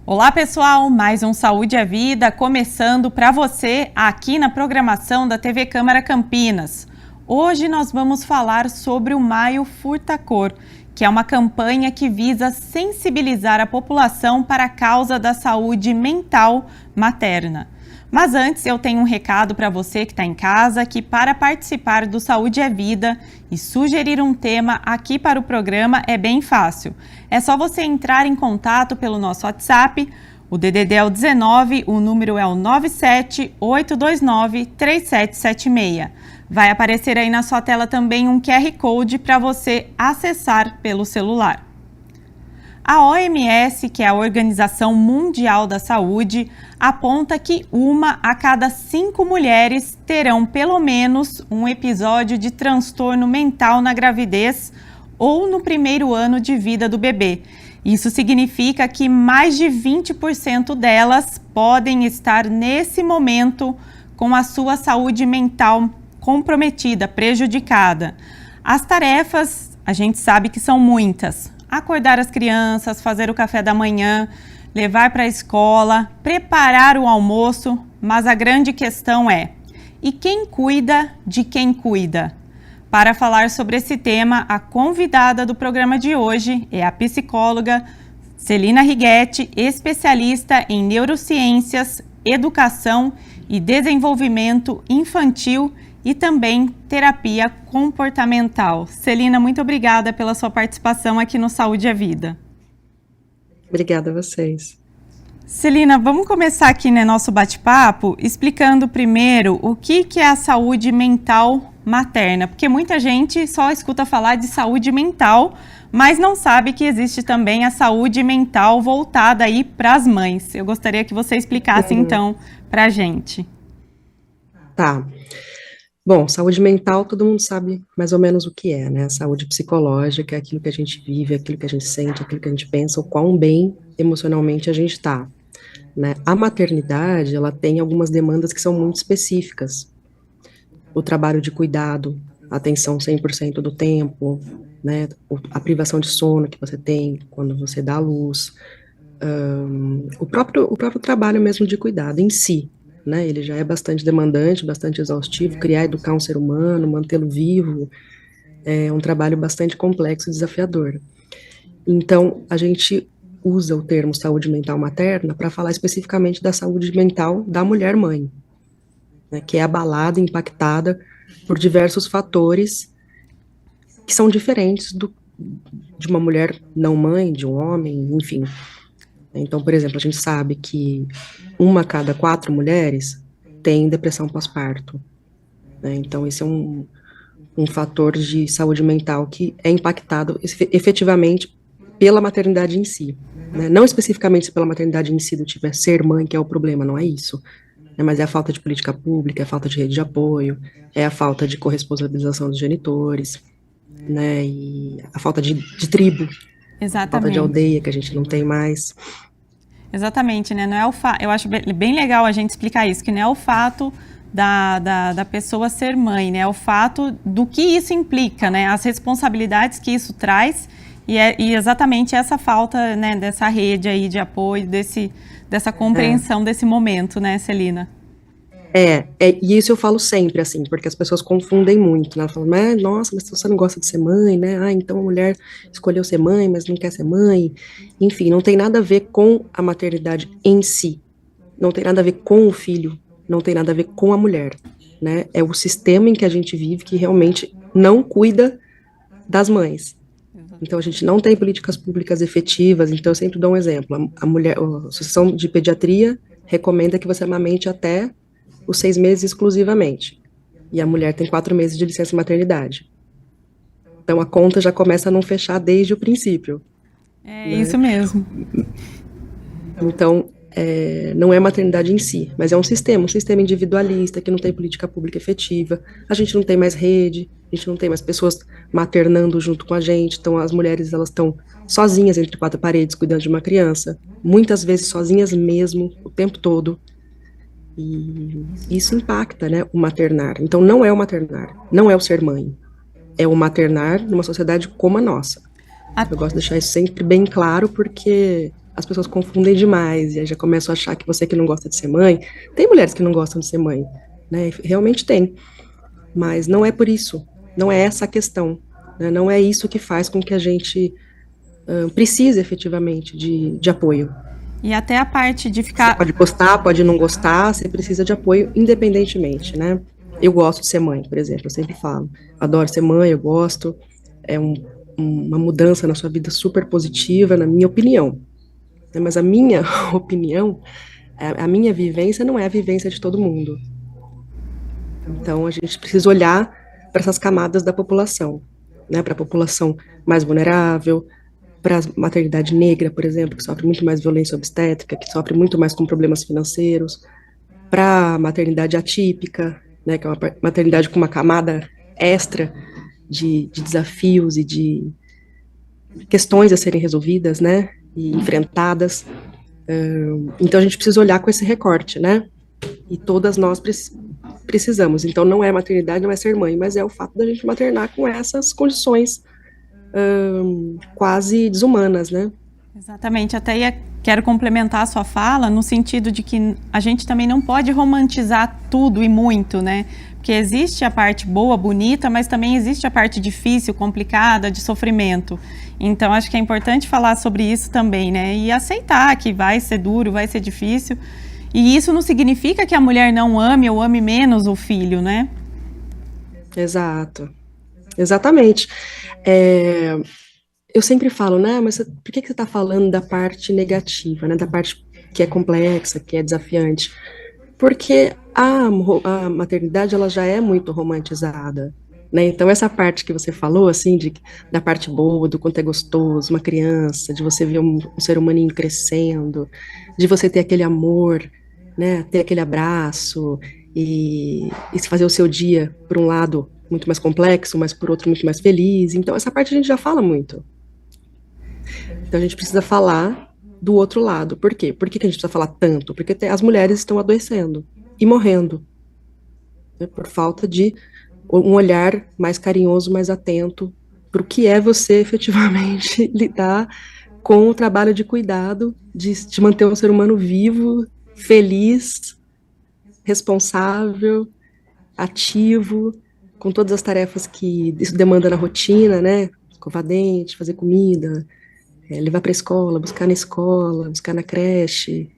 Olá pessoal, mais um Saúde é Vida começando para você aqui na programação da TV Câmara Campinas. Hoje nós vamos falar sobre o Maio Furta Cor, que é uma campanha que visa sensibilizar a população para a causa da saúde mental materna. Mas antes eu tenho um recado para você que está em casa, que para participar do Saúde é Vida e sugerir um tema aqui para o programa é bem fácil. É só você entrar em contato pelo nosso WhatsApp, o DDD é o 19, o número é o 978293776. Vai aparecer aí na sua tela também um QR Code para você acessar pelo celular. A OMS, que é a Organização Mundial da Saúde, aponta que 1 a cada 5 mulheres terão pelo menos um episódio de transtorno mental na gravidez ou no primeiro ano de vida do bebê. Isso significa que mais de 20% delas podem estar nesse momento com a sua saúde mental comprometida, prejudicada. As tarefas, a gente sabe que são muitas. Acordar as crianças, fazer o café da manhã, levar para a escola, preparar o almoço, mas a grande questão é: e quem cuida de quem cuida? Para falar sobre esse tema, a convidada do programa de hoje é a psicóloga Celina Righetti, especialista em neurociências, educação e desenvolvimento infantil e também terapia comportamental. Celina, muito obrigada pela sua participação aqui no Saúde é Vida. Obrigada a vocês. Celina, vamos começar aqui no nosso bate-papo explicando primeiro o que é a saúde mental materna, porque muita gente só escuta falar de saúde mental, mas não sabe que existe também a saúde mental voltada aí para as mães. Eu gostaria que você explicasse então para a gente. Tá. Bom, saúde mental, todo mundo sabe mais ou menos o que é, né? Saúde psicológica é aquilo que a gente vive, aquilo que a gente sente, aquilo que a gente pensa, o quão bem emocionalmente a gente está, né? A maternidade, ela tem algumas demandas que são muito específicas. O trabalho de cuidado, a atenção 100% do tempo, né? A privação de sono que você tem quando você dá à luz, o próprio trabalho mesmo de cuidado em si, né, ele já é bastante demandante, bastante exaustivo. Criar e educar um ser humano, mantê-lo vivo, é um trabalho bastante complexo e desafiador. Então, a gente usa o termo saúde mental materna para falar especificamente da saúde mental da mulher-mãe, né, que é abalada, impactada por diversos fatores que são diferentes de uma mulher não mãe, de um homem, enfim. Então, por exemplo, a gente sabe que 1 a cada 4 mulheres tem depressão pós-parto, né? Então, esse é um fator de saúde mental que é impactado efetivamente pela maternidade em si, né? Não especificamente pela maternidade em si, do tipo, é ser mãe que é o problema, não é isso, né? Mas é a falta de política pública, é a falta de rede de apoio, é a falta de corresponsabilização dos genitores, né? E a falta de tribo, Exatamente. A falta de aldeia que a gente não tem mais. Exatamente, né? Não é eu acho bem legal a gente explicar isso, que não é o fato da pessoa ser mãe, né? É o fato do que isso implica, né? As responsabilidades que isso traz e exatamente essa falta, né, dessa rede aí de apoio, dessa compreensão desse momento, né, Celina? E isso eu falo sempre, assim, porque as pessoas confundem muito, né? Elas falam, nossa, mas você não gosta de ser mãe, né? Então a mulher escolheu ser mãe, mas não quer ser mãe. Enfim, não tem nada a ver com a maternidade em si. Não tem nada a ver com o filho. Não tem nada a ver com a mulher, né? É o sistema em que a gente vive que realmente não cuida das mães. Então a gente não tem políticas públicas efetivas. Então eu sempre dou um exemplo. A Associação de Pediatria recomenda que você amamente até os 6 meses exclusivamente, e a mulher tem 4 meses de licença maternidade. Então a conta já começa a não fechar desde o princípio. É, né? Isso mesmo. Então, não é a maternidade em si, mas é um sistema individualista, que não tem política pública efetiva. A gente não tem mais rede, a gente não tem mais pessoas maternando junto com a gente. Então as mulheres, elas estão sozinhas entre 4 paredes, cuidando de uma criança, muitas vezes sozinhas mesmo, o tempo todo. E isso impacta, né, o maternar. Então não é o maternar, não é o ser mãe, é o maternar numa sociedade como a nossa. Eu gosto de deixar isso sempre bem claro, porque as pessoas confundem demais, e aí já começam a achar que você que não gosta de ser mãe, tem mulheres que não gostam de ser mãe, né? Realmente tem, mas não é por isso, não é essa a questão, né? Não é isso que faz com que a gente precise efetivamente de apoio. E até a parte de Você ficar. pode gostar, pode não gostar, você precisa de apoio independentemente, né? Eu gosto de ser mãe, por exemplo, eu sempre falo, adoro ser mãe, eu gosto, é uma mudança na sua vida super positiva, na minha opinião, né? Mas a minha opinião, a minha vivência não é a vivência de todo mundo. Então, a gente precisa olhar para essas camadas da população, né? Para a população mais vulnerável, para a maternidade negra, por exemplo, que sofre muito mais violência obstétrica, que sofre muito mais com problemas financeiros, para a maternidade atípica, né? Que é uma maternidade com uma camada extra de desafios e de questões a serem resolvidas, né? E enfrentadas. Então, a gente precisa olhar com esse recorte, né? E todas nós precisamos. Então, não é maternidade, não é ser mãe, mas é o fato da gente maternar com essas condições quase desumanas, né? Exatamente, quero complementar a sua fala no sentido de que a gente também não pode romantizar tudo e muito, né? Porque existe a parte boa, bonita, mas também existe a parte difícil, complicada, de sofrimento. Então, acho que é importante falar sobre isso também, né? E aceitar que vai ser duro, vai ser difícil. E isso não significa que a mulher não ame ou ame menos o filho, né? Exato. Exatamente. É, eu sempre falo, né, mas por que você está falando da parte negativa, né, da parte que é complexa, que é desafiante? Porque a maternidade, ela já é muito romantizada, né, então essa parte que você falou, assim, da parte boa, do quanto é gostoso, uma criança, de você ver um ser humaninho crescendo, de você ter aquele amor, né, ter aquele abraço, e se fazer o seu dia, por um lado, muito mais complexo, mas por outro, muito mais feliz, então essa parte a gente já fala muito. Então a gente precisa falar do outro lado. Por quê? Por que que a gente precisa falar tanto? Porque as mulheres estão adoecendo e morrendo, né, por falta de um olhar mais carinhoso, mais atento para o que é você efetivamente lidar com o trabalho de cuidado, de manter um ser humano vivo, feliz, responsável, ativo, com todas as tarefas que isso demanda na rotina, né? Escovar dente, fazer comida, levar para a escola, buscar na escola, buscar na creche,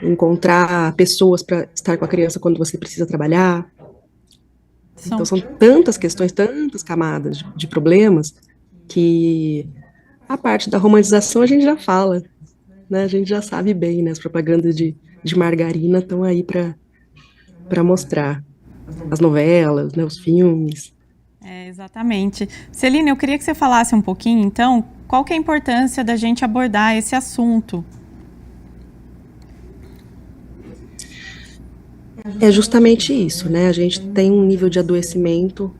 encontrar pessoas para estar com a criança quando você precisa trabalhar. Então, são tantas questões, tantas camadas de problemas, que a parte da romantização a gente já fala, né? A gente já sabe bem, né? As propagandas de margarina estão aí para mostrar. As novelas, né? Os filmes. Exatamente. Celine, eu queria que você falasse um pouquinho, então, qual que é a importância da gente abordar esse assunto? É justamente isso, né? A gente tem um nível de adoecimento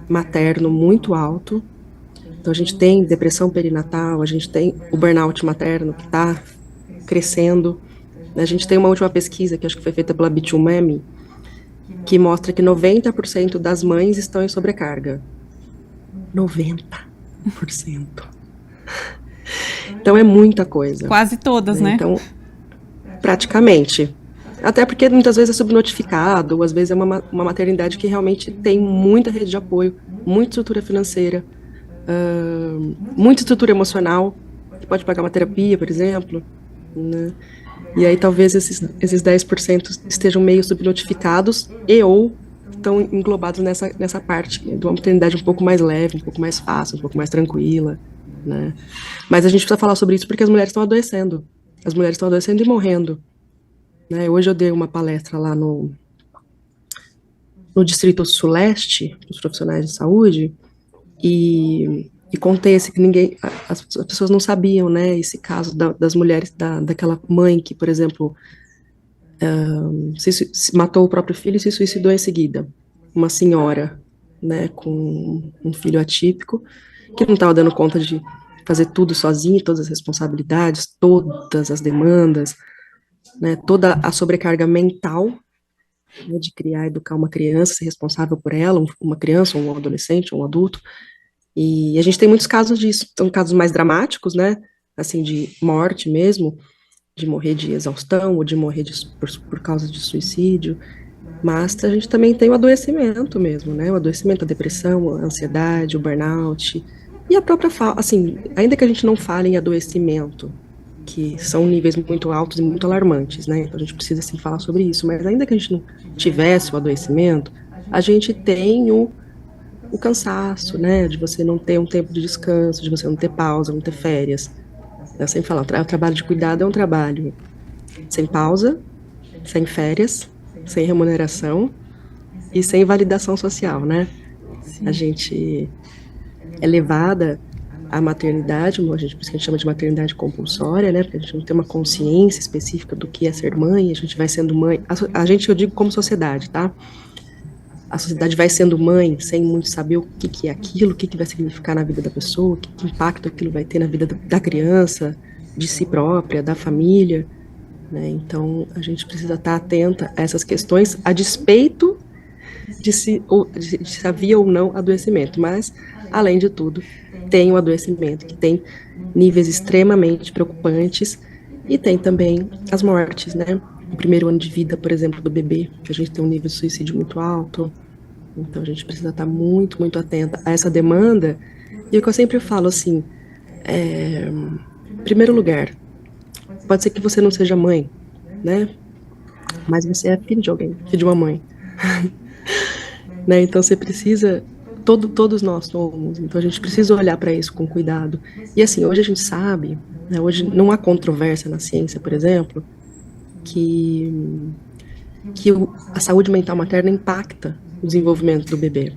materno muito alto. Então, a gente tem depressão perinatal, a gente tem o burnout materno que está crescendo. A gente tem uma última pesquisa, que acho que foi feita pela Bitumemi, que mostra que 90% das mães estão em sobrecarga. 90%. Então, é muita coisa. Quase todas, né? Então, praticamente. Até porque muitas vezes é subnotificado, ou às vezes é uma maternidade que realmente tem muita rede de apoio, muita estrutura financeira, muita estrutura emocional, que pode pagar uma terapia, por exemplo, né? E aí talvez esses 10% estejam meio subnotificados ou estão englobados nessa parte de uma maternidade um pouco mais leve, um pouco mais fácil, um pouco mais tranquila, né? Mas a gente precisa falar sobre isso porque as mulheres estão adoecendo. As mulheres estão adoecendo e morrendo. Né? Hoje eu dei uma palestra lá no Distrito Sul-Leste, dos profissionais de saúde, e contei esse que as pessoas não sabiam, né, esse caso das mulheres, daquela mãe que, por exemplo, se matou o próprio filho e se suicidou em seguida. Uma senhora, né, com um filho atípico, que não estava dando conta de fazer tudo sozinha, todas as responsabilidades, todas as demandas, né, toda a sobrecarga mental, né, de criar e educar uma criança, ser responsável por ela, uma criança, um adolescente, um adulto. E a gente tem muitos casos disso, são casos mais dramáticos, né, assim, de morte mesmo, de morrer de exaustão ou de morrer por causa de suicídio, mas a gente também tem o adoecimento mesmo, né? O adoecimento, a depressão, a ansiedade, o burnout, e a própria, assim, ainda que a gente não fale em adoecimento, que são níveis muito altos e muito alarmantes, né? Então a gente precisa, sim, falar sobre isso, mas ainda que a gente não tivesse o adoecimento, a gente tem o cansaço, né? De você não ter um tempo de descanso, de você não ter pausa, não ter férias. Eu sempre falo, o trabalho de cuidado é um trabalho sem pausa, sem férias, sem remuneração e sem validação social, né? Sim. A gente é levada à maternidade, por isso que a gente chama de maternidade compulsória, né? Porque a gente não tem uma consciência específica do que é ser mãe, a gente vai sendo mãe, a gente, eu digo como sociedade, tá? A sociedade vai sendo mãe sem muito saber o que é aquilo, o que vai significar na vida da pessoa, que impacto aquilo vai ter na vida da criança, de si própria, da família, né? Então, a gente precisa estar atenta a essas questões, a despeito de se havia ou não adoecimento, mas, além de tudo, tem o adoecimento, que tem níveis extremamente preocupantes, e tem também as mortes, né? O primeiro ano de vida, por exemplo, do bebê, que a gente tem um nível de suicídio muito alto, então a gente precisa estar muito, muito atenta a essa demanda, e o que eu sempre falo, assim, em primeiro lugar, pode ser que você não seja mãe, né? Mas você é filho de alguém, filho de uma mãe. Né? Então você precisa, todos nós somos, então a gente precisa olhar para isso com cuidado. E assim, hoje a gente sabe, né, hoje não há controvérsia na ciência, por exemplo, que a saúde mental materna impacta o desenvolvimento do bebê,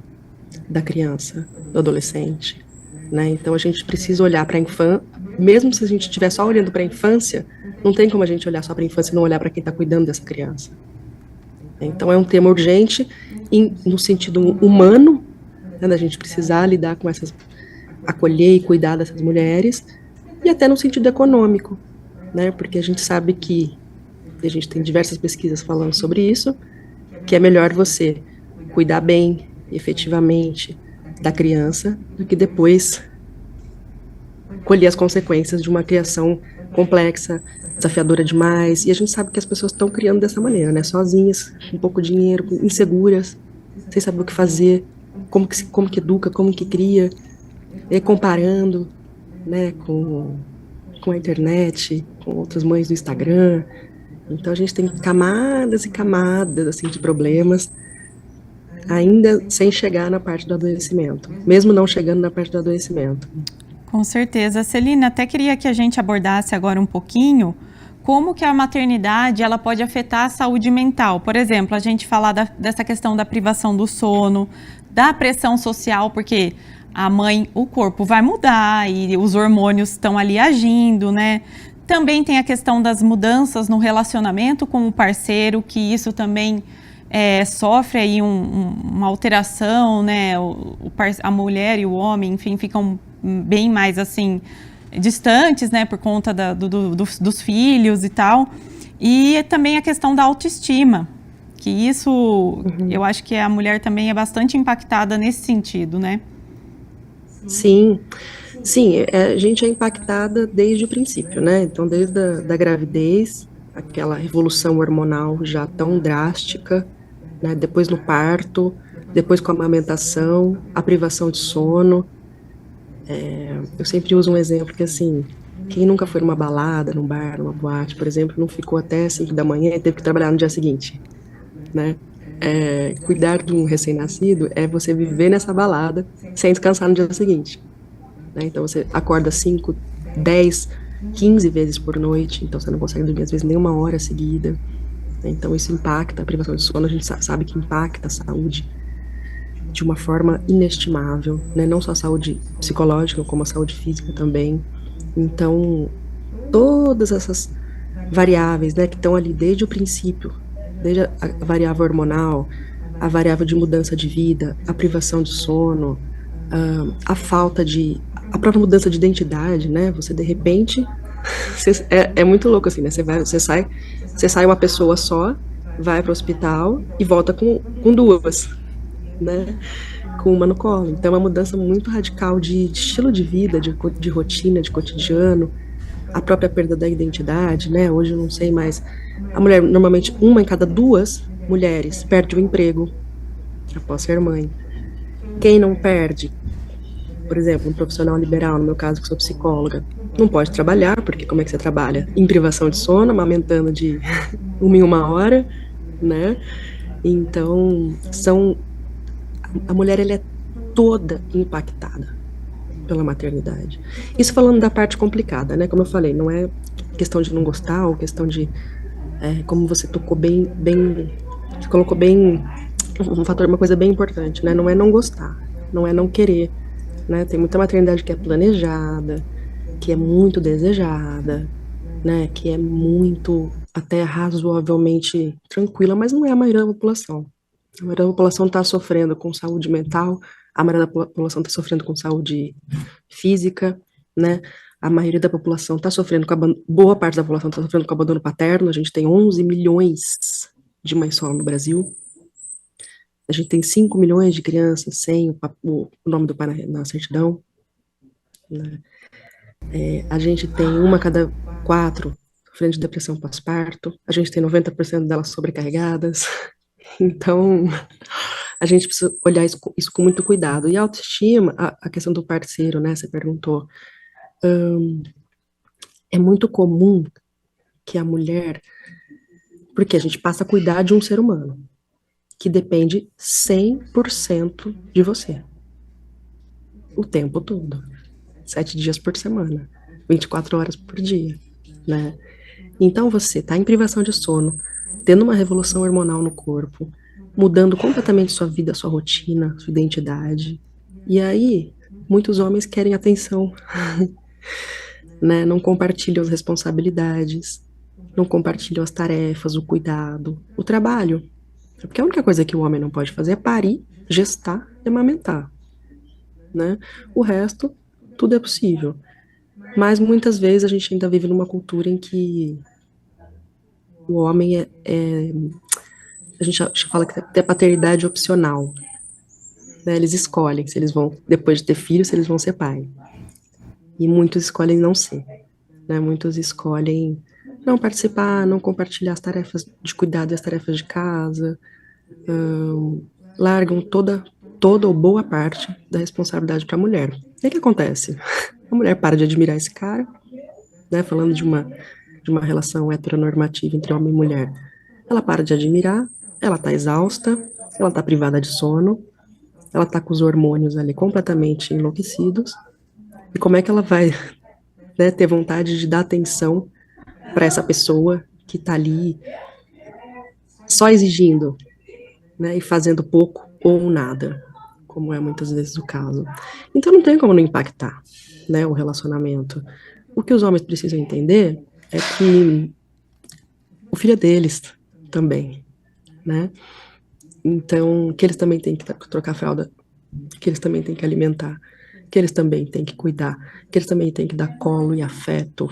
da criança, do adolescente. Né? Então a gente precisa olhar para a infância, mesmo se a gente estiver só olhando para a infância, não tem como a gente olhar só para a infância e não olhar para quem está cuidando dessa criança. Então é um tema urgente no sentido humano, né, da gente precisar lidar com acolher e cuidar dessas mulheres, e até no sentido econômico, né, porque a gente sabe que, e a gente tem diversas pesquisas falando sobre isso, que é melhor você cuidar bem, efetivamente, da criança, do que depois colher as consequências de uma criação complexa, desafiadora demais, e a gente sabe que as pessoas estão criando dessa maneira, né, sozinhas, com pouco dinheiro, inseguras, sem saber o que fazer, como que educa, como que cria, e comparando, né, com a internet, com outras mães do Instagram. Então a gente tem camadas e camadas, assim, de problemas, ainda sem chegar na parte do adoecimento, mesmo não chegando na parte do adoecimento. Com certeza. Celina, até queria que a gente abordasse agora um pouquinho como que a maternidade ela pode afetar a saúde mental. Por exemplo, a gente falar dessa questão da privação do sono, da pressão social, porque a mãe, o corpo vai mudar e os hormônios estão ali agindo, né? Também tem a questão das mudanças no relacionamento com o parceiro, que isso também sofre aí uma alteração, né? A mulher e o homem, enfim, ficam bem mais assim distantes, né, por conta dos filhos e tal, e também a questão da autoestima, que isso eu acho que a mulher também é bastante impactada nesse sentido, né? Sim, a gente é impactada desde o princípio, né, então desde a gravidez, aquela revolução hormonal já tão drástica, né, depois no parto, depois com a amamentação, a privação de sono. Eu sempre uso um exemplo que, assim, quem nunca foi numa balada, num bar, numa boate, por exemplo, não ficou até 5 da manhã e teve que trabalhar no dia seguinte, né? Cuidar de um recém-nascido é você viver nessa balada sem descansar no dia seguinte, né? Então você acorda 5, 10, 15 vezes por noite, então você não consegue dormir às vezes nem uma hora seguida. Então isso impacta a privação de sono, a gente sabe que impacta a saúde de uma forma inestimável, né? Não só a saúde psicológica, como a saúde física também. Então, todas essas variáveis, né, que estão ali desde o princípio, desde a variável hormonal, a variável de mudança de vida, a privação de sono, a própria mudança de identidade, né? Você, de repente, é muito louco, assim, né? Você sai uma pessoa só, vai para o hospital e volta com duas, né, com uma no colo. Então é uma mudança muito radical de estilo de vida, de rotina, de cotidiano, a própria perda da identidade, né? Hoje eu não sei mais. A mulher, normalmente, uma em cada duas mulheres perde o emprego após ser mãe. Quem não perde, por exemplo, um profissional liberal, no meu caso, que sou psicóloga, não pode trabalhar, porque como é que você trabalha? Em privação de sono, amamentando de 1 em 1 hora, né? Então, a mulher, ela é toda impactada pela maternidade. Isso falando da parte complicada, né? Como eu falei, não é questão de não gostar, ou questão de, como você tocou você colocou bem, um fator, uma coisa bem importante, né? Não é não gostar, não é não querer, né? Tem muita maternidade que é planejada, que é muito desejada, né? Que é muito, até razoavelmente tranquila, mas não é a maioria da população. A maioria da população está sofrendo com saúde mental, a maioria da população está sofrendo com saúde física, né? A maioria da população está sofrendo boa parte da população está sofrendo com abandono paterno. A gente tem 11 milhões de mães solo no Brasil. A gente tem 5 milhões de crianças sem o nome do pai na certidão, né? A gente tem 1 a cada 4 sofrendo de depressão pós-parto. A gente tem 90% delas sobrecarregadas. Então, a gente precisa olhar isso com muito cuidado. E a autoestima, a questão do parceiro, né? Você perguntou. É muito comum que a mulher, porque a gente passa a cuidar de um ser humano que depende 100% de você, o tempo todo, 7 dias por semana, 24 horas por dia, né? Então você está em privação de sono, tendo uma revolução hormonal no corpo, mudando completamente sua vida, sua rotina, sua identidade. E aí, muitos homens querem atenção, né? Não compartilham as responsabilidades, não compartilham as tarefas, o cuidado, o trabalho. Porque a única coisa que o homem não pode fazer é parir, gestar e amamentar, né? O resto, tudo é possível. Mas muitas vezes a gente ainda vive numa cultura em que o homem a gente fala que é paternidade opcional, né? Eles escolhem se eles vão, depois de ter filho, se eles vão ser pai. E muitos escolhem não ser, né? Muitos escolhem não participar, não compartilhar as tarefas de cuidado e as tarefas de casa, largam toda ou boa parte da responsabilidade para a mulher. E o que acontece? A mulher para de admirar esse cara, né? Falando de uma relação heteronormativa entre homem e mulher. Ela para de admirar, ela tá exausta, ela tá privada de sono, ela tá com os hormônios ali completamente enlouquecidos. E como é que ela vai, né, ter vontade de dar atenção para essa pessoa que tá ali só exigindo, né, e fazendo pouco ou nada, como é muitas vezes o caso. Então não tem como não impactar, né, o relacionamento. O que os homens precisam entender é que o filho é deles também, né? Então, que eles também têm que trocar fralda, que eles também têm que alimentar, que eles também têm que cuidar, que eles também têm que dar colo e afeto,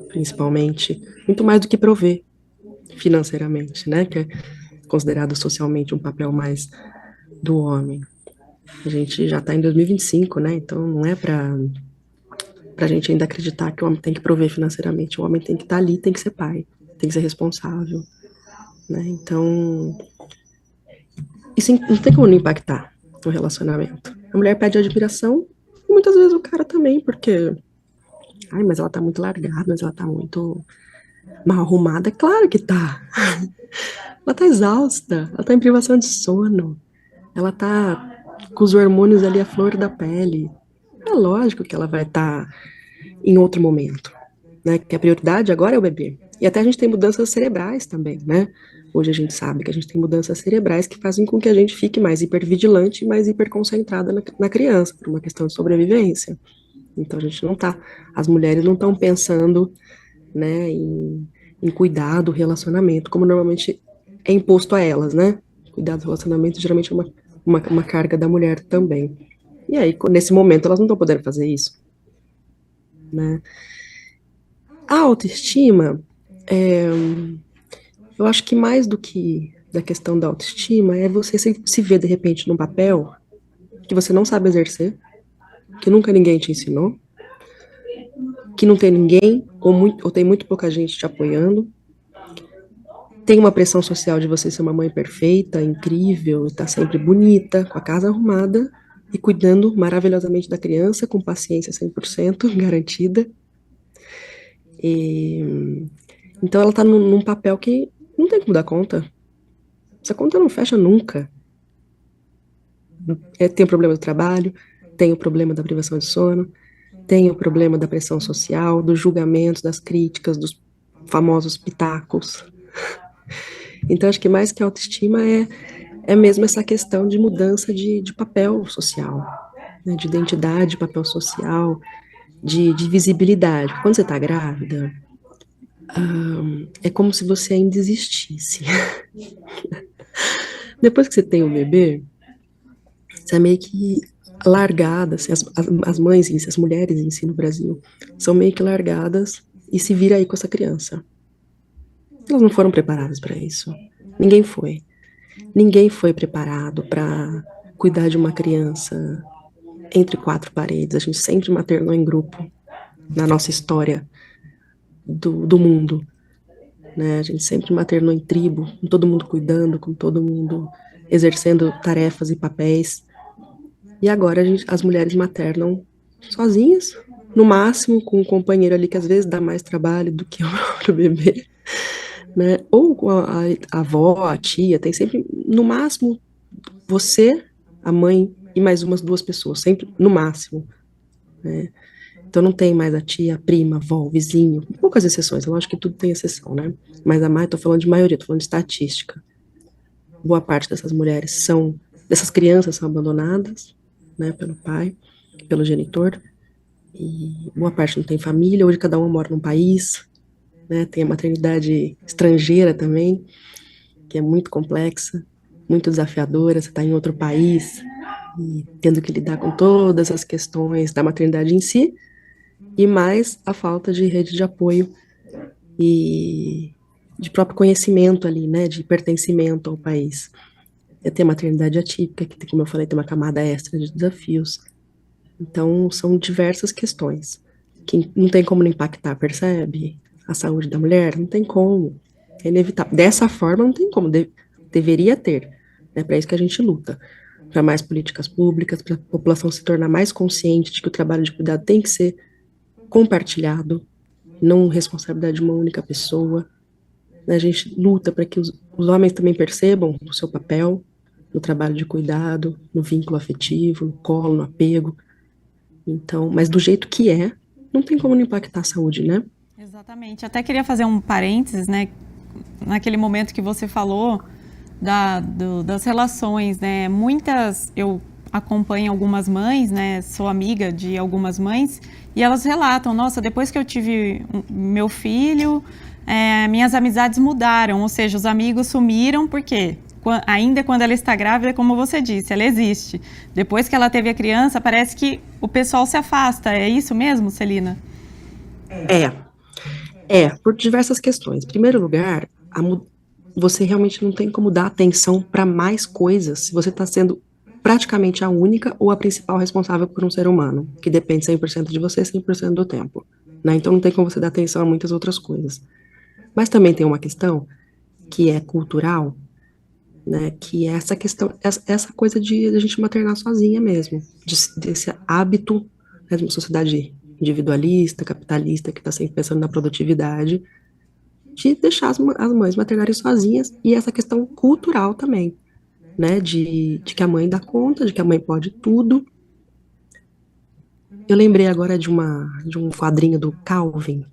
principalmente, muito mais do que prover financeiramente, né? Que é considerado socialmente um papel mais do homem. A gente já está em 2025, né? Então não é para a gente ainda acreditar que o homem tem que prover financeiramente. O homem tem que estar ali, tem que ser pai, tem que ser responsável, né? Então isso não tem como não impactar no relacionamento. A mulher pede admiração e muitas vezes o cara também, porque ai, mas ela tá muito largada, mas ela tá muito mal arrumada. Claro que tá. Ela tá exausta, ela tá em privação de sono, ela tá com os hormônios ali à flor da pele. É lógico que ela vai estar em outro momento, né? Que a prioridade agora é o bebê. E até a gente tem mudanças cerebrais também, né? Hoje a gente sabe que a gente tem mudanças cerebrais que fazem com que a gente fique mais hipervigilante e mais hiperconcentrada na criança, por uma questão de sobrevivência. Então a gente não tá, as mulheres não estão pensando, né, em cuidar do relacionamento, como normalmente é imposto a elas, né? Cuidar do relacionamento geralmente é uma carga da mulher também. E aí, nesse momento, elas não estão podendo fazer isso, né? A autoestima, eu acho que mais do que da questão da autoestima, é você se ver, de repente, num papel que você não sabe exercer, que nunca ninguém te ensinou, que não tem ninguém ou tem muito pouca gente te apoiando, tem uma pressão social de você ser uma mãe perfeita, incrível, e tá sempre bonita, com a casa arrumada e cuidando maravilhosamente da criança, com paciência 100% garantida. E, então ela tá num papel que não tem como dar conta. Essa conta não fecha nunca. Tem o problema do trabalho, tem o problema da privação de sono, tem o problema da pressão social, dos julgamentos, das críticas, dos famosos pitacos. Então, acho que mais que autoestima é mesmo essa questão de mudança de papel social, né, de identidade, papel social, de visibilidade. Quando você está grávida, é como se você ainda existisse. Depois que você tem o bebê, você é meio que largada, assim, as mães em si, as mulheres em si no Brasil, são meio que largadas e se vira aí com essa criança. Elas não foram preparadas para isso. Ninguém foi. Ninguém foi preparado para cuidar de uma criança entre quatro paredes. A gente sempre maternou em grupo na nossa história do mundo, né? A gente sempre maternou em tribo, com todo mundo cuidando, com todo mundo exercendo tarefas e papéis. E agora as mulheres maternam sozinhas, no máximo com um companheiro ali que às vezes dá mais trabalho do que o próprio bebê, né? Ou com a avó, a tia, tem sempre, no máximo, você, a mãe e mais umas duas pessoas, sempre no máximo, né? Então não tem mais a tia, a prima, a avó, o vizinho, poucas exceções, eu acho que tudo tem exceção, né? Mas tô falando de maioria, tô falando de estatística. Boa parte dessas crianças são abandonadas, né, pelo pai, pelo genitor, e boa parte não tem família, hoje cada um mora num país, né, tem a maternidade estrangeira também, que é muito complexa, muito desafiadora, você está em outro país, e tendo que lidar com todas as questões da maternidade em si, e mais a falta de rede de apoio e de próprio conhecimento ali, né, de pertencimento ao país. Tem a maternidade atípica, que, como eu falei, tem uma camada extra de desafios. Então, são diversas questões que não tem como não impactar, percebe? A saúde da mulher, não tem como. É inevitável. Dessa forma, não tem como. Deveria ter. É para isso que a gente luta. Para mais políticas públicas, para a população se tornar mais consciente de que o trabalho de cuidado tem que ser compartilhado, não responsabilidade de uma única pessoa. A gente luta para que os homens também percebam o seu papel no trabalho de cuidado, no vínculo afetivo, no colo, no apego. Então, mas do jeito que não tem como não impactar a saúde, né? Exatamente. Até queria fazer um parênteses, né? Naquele momento que você falou das relações, né? Eu acompanho algumas mães, né? Sou amiga de algumas mães e elas relatam, nossa, depois que eu tive meu filho, minhas amizades mudaram, ou seja, os amigos sumiram, porque ainda quando ela está grávida, como você disse, ela existe. Depois que ela teve a criança, parece que o pessoal se afasta. É isso mesmo, Celina? Por diversas questões. Em primeiro lugar, você realmente não tem como dar atenção para mais coisas se você está sendo praticamente a única ou a principal responsável por um ser humano, que depende 100% de você 100% do tempo, né? Então não tem como você dar atenção a muitas outras coisas. Mas também tem uma questão que é cultural, né, que é essa questão, essa coisa de a gente maternar sozinha mesmo, desse hábito, né, de uma sociedade individualista, capitalista, que está sempre pensando na produtividade, de deixar as mães maternarem sozinhas, e essa questão cultural também, né, de que a mãe dá conta, de que a mãe pode tudo. Eu lembrei agora de um quadrinho do Calvin,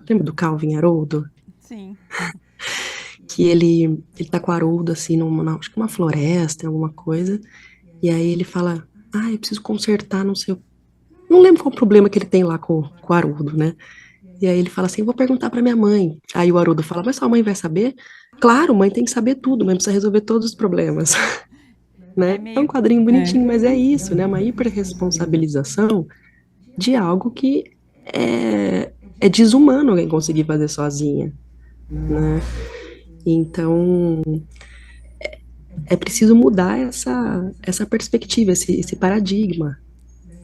lembra do Calvin Haroldo? Sim. Que ele tá com o Haroldo, assim, acho que uma floresta, alguma coisa, e aí ele fala, eu preciso consertar, não sei, não lembro qual o problema que ele tem lá com o Haroldo, né? E aí ele fala assim, vou perguntar pra minha mãe. Aí o Haroldo fala, mas sua mãe vai saber? Claro, mãe tem que saber tudo, mãe precisa resolver todos os problemas, né? É um quadrinho bonitinho, mas é isso, né? Uma hiperresponsabilização de algo que é desumano alguém conseguir fazer sozinha, né? Então, é preciso mudar essa perspectiva, esse paradigma,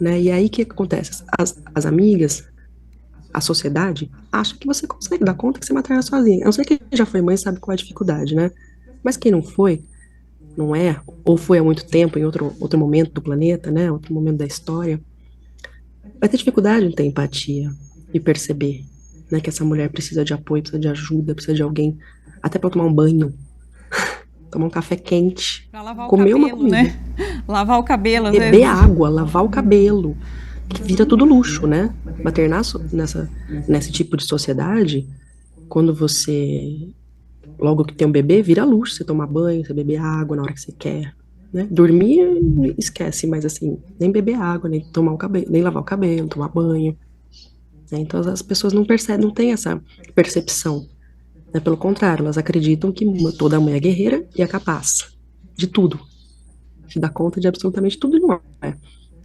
né? E aí o que acontece? As amigas a sociedade acha que você consegue dar conta que você materna sozinha. A não ser que já foi mãe sabe qual é a dificuldade, né? Mas quem não foi, não é, ou foi há muito tempo, em outro momento do planeta, né? Outro momento da história, vai ter dificuldade em ter empatia e perceber, né, que essa mulher precisa de apoio, precisa de ajuda, precisa de alguém, até para tomar um banho, tomar um café quente, Para lavar o comer uma cabelo, comida, né? Lavar o cabelo, às beber vezes. água, lavar o cabelo, que vira tudo luxo, né? Maternar nesse tipo de sociedade, quando você, logo que tem um bebê, vira luxo, você tomar banho, você beber água na hora que você quer, né? Dormir, esquece, mas assim, nem beber água, nem tomar o cabelo, nem lavar o cabelo, tomar banho, né? Então as pessoas não percebem, não têm essa percepção, né? Pelo contrário, elas acreditam que toda mãe é guerreira e é capaz de tudo, de dar conta de absolutamente tudo e não é,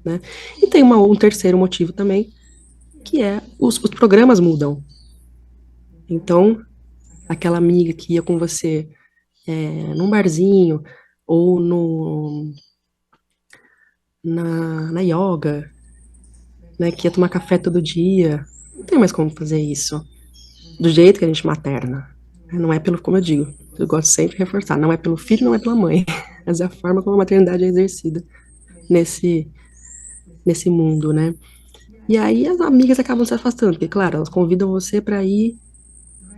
né? E tem um terceiro motivo também, que é os programas mudam. Então, aquela amiga que ia com você num barzinho ou na yoga, né, que ia tomar café todo dia, não tem mais como fazer isso do jeito que a gente materna. Não é pelo, como eu gosto sempre de reforçar, não é pelo filho, não é pela mãe, mas é a forma como a maternidade é exercida nesse, nesse mundo, né? E aí as amigas acabam se afastando, porque, claro, elas convidam você para ir